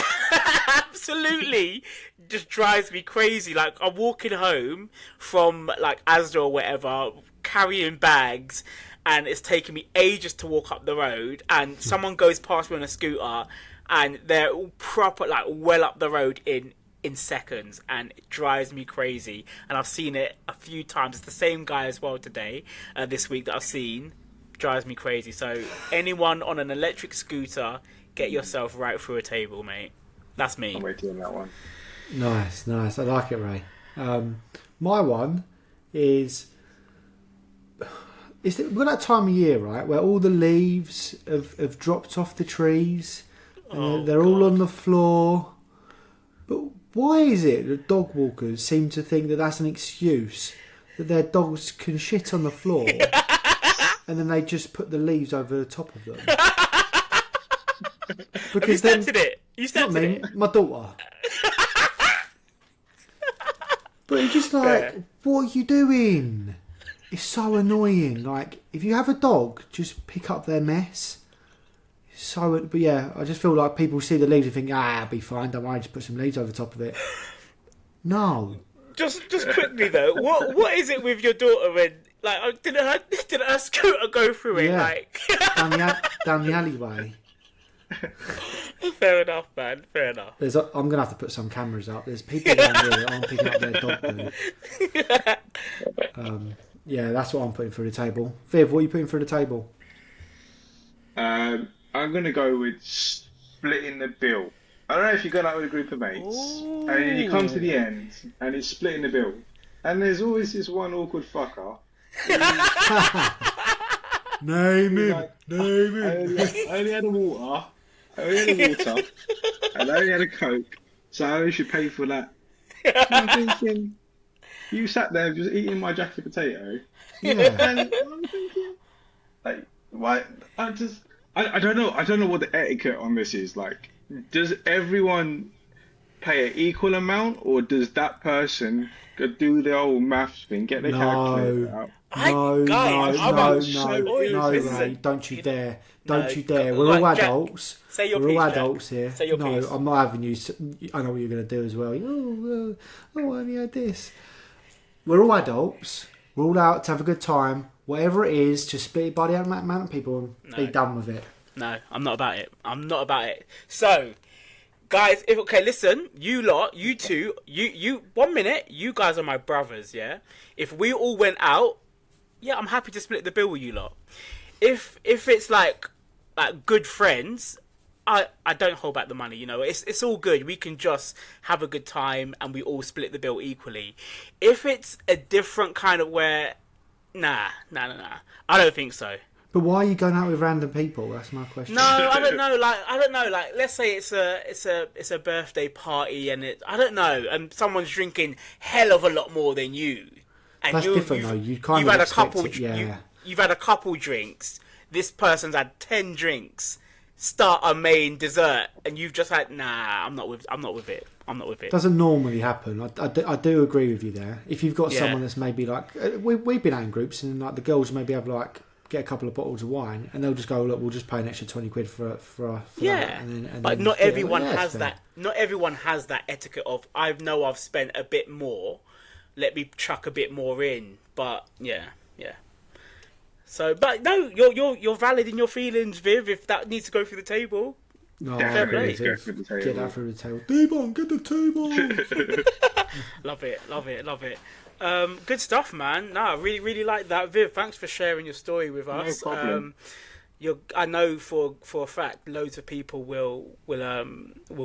absolutely just drives me crazy. Like, I'm walking home from like Asda or whatever, carrying bags, and it's taking me ages to walk up the road, and someone goes past me on a scooter and they're all proper, like, well up the road in seconds, and it drives me crazy. And I've seen it a few times. It's the same guy as well today, this week, that I've seen. Drives me crazy. So anyone on an electric scooter, get yourself right through a table, mate. That's me. I'm waiting on that one. Nice. I like it, Ray. My one is we're that time of year, right, where all the leaves have dropped off the trees, and they're all on the floor. But why is it that dog walkers seem to think that that's an excuse, that their dogs can shit on the floor? And then they just put the leaves over the top of them. Because have you scented it? You scented it? My daughter. But it's just like, what are you doing? It's so annoying. Like, if you have a dog, just pick up their mess. But yeah, I just feel like people see the leaves and think, it'll be fine, don't worry, just put some leaves over the top of it. No. Just quickly though, what is it with your daughter when, like, did her scooter go through it? Yeah. Like down the alleyway. Fair enough, man. Fair enough. I'm gonna have to put some cameras up. There's people around here that aren't picking up their dog poo. Yeah, that's what I'm putting through the table. Viv, what are you putting through the table? I'm gonna go with splitting the bill. I don't know if you're going out with a group of mates, and then you come to the end, and it's splitting the bill, and there's always this one awkward fucker. Name him. I only had a water, and I only had a Coke, so I only should pay for that. So I'm thinking, you sat there just eating my jacket potato, and I'm thinking, like, why? I don't know. I don't know what the etiquette on this is. Like, does everyone pay an equal amount, or does that person go do the old maths thing, get their calculator out? No, Ray, don't you dare. Don't you dare. We're all adults. Say your We're piece, all Jack. adults here. Say your piece. I'm not having you. I know what you're going to do as well. I only had this. We're all adults. We're all out to have a good time. Whatever it is, just split it by the amount of people and be done with it. No, I'm not about it. So, guys, listen, you lot, you two, you 1 minute, you guys are my brothers, yeah? If we all went out, yeah, I'm happy to split the bill with you lot. If it's like good friends, I don't hold back the money, you know. It's all good. We can just have a good time and we all split the bill equally. If it's a different kind of where, nah. I don't think so. But why are you going out with random people? That's my question. No, I don't know. Like, let's say it's a birthday party, and I don't know, and someone's drinking hell of a lot more than you. And that's different, though. You've had a couple drinks. This person's had 10 drinks, starter, main, dessert, and you've just had. Nah, I'm not with it. Doesn't normally happen. I do agree with you there. If you've got someone that's maybe like we've been out in groups, and like the girls maybe have like get a couple of bottles of wine, and they'll just go, look, we'll just pay an extra 20 quid for that. And but not everyone has that. Not everyone has that etiquette of I've spent a bit more. Let me chuck a bit more in. But yeah. So, but no, you're valid in your feelings, Viv. If that needs to go through the table. No, Fair play. get that through the table. Devon, get the table. Love it. Good stuff, man. No, I really like that, Viv. Thanks for sharing your story with us. No problem. I know for a fact, loads of people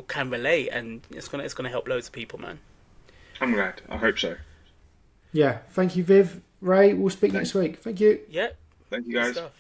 can relate, and it's gonna help loads of people, man. I'm glad. I hope so. Yeah, thank you, Viv. Ray, we'll speak next week. Thank you. Yeah. Thank you, guys. Good stuff.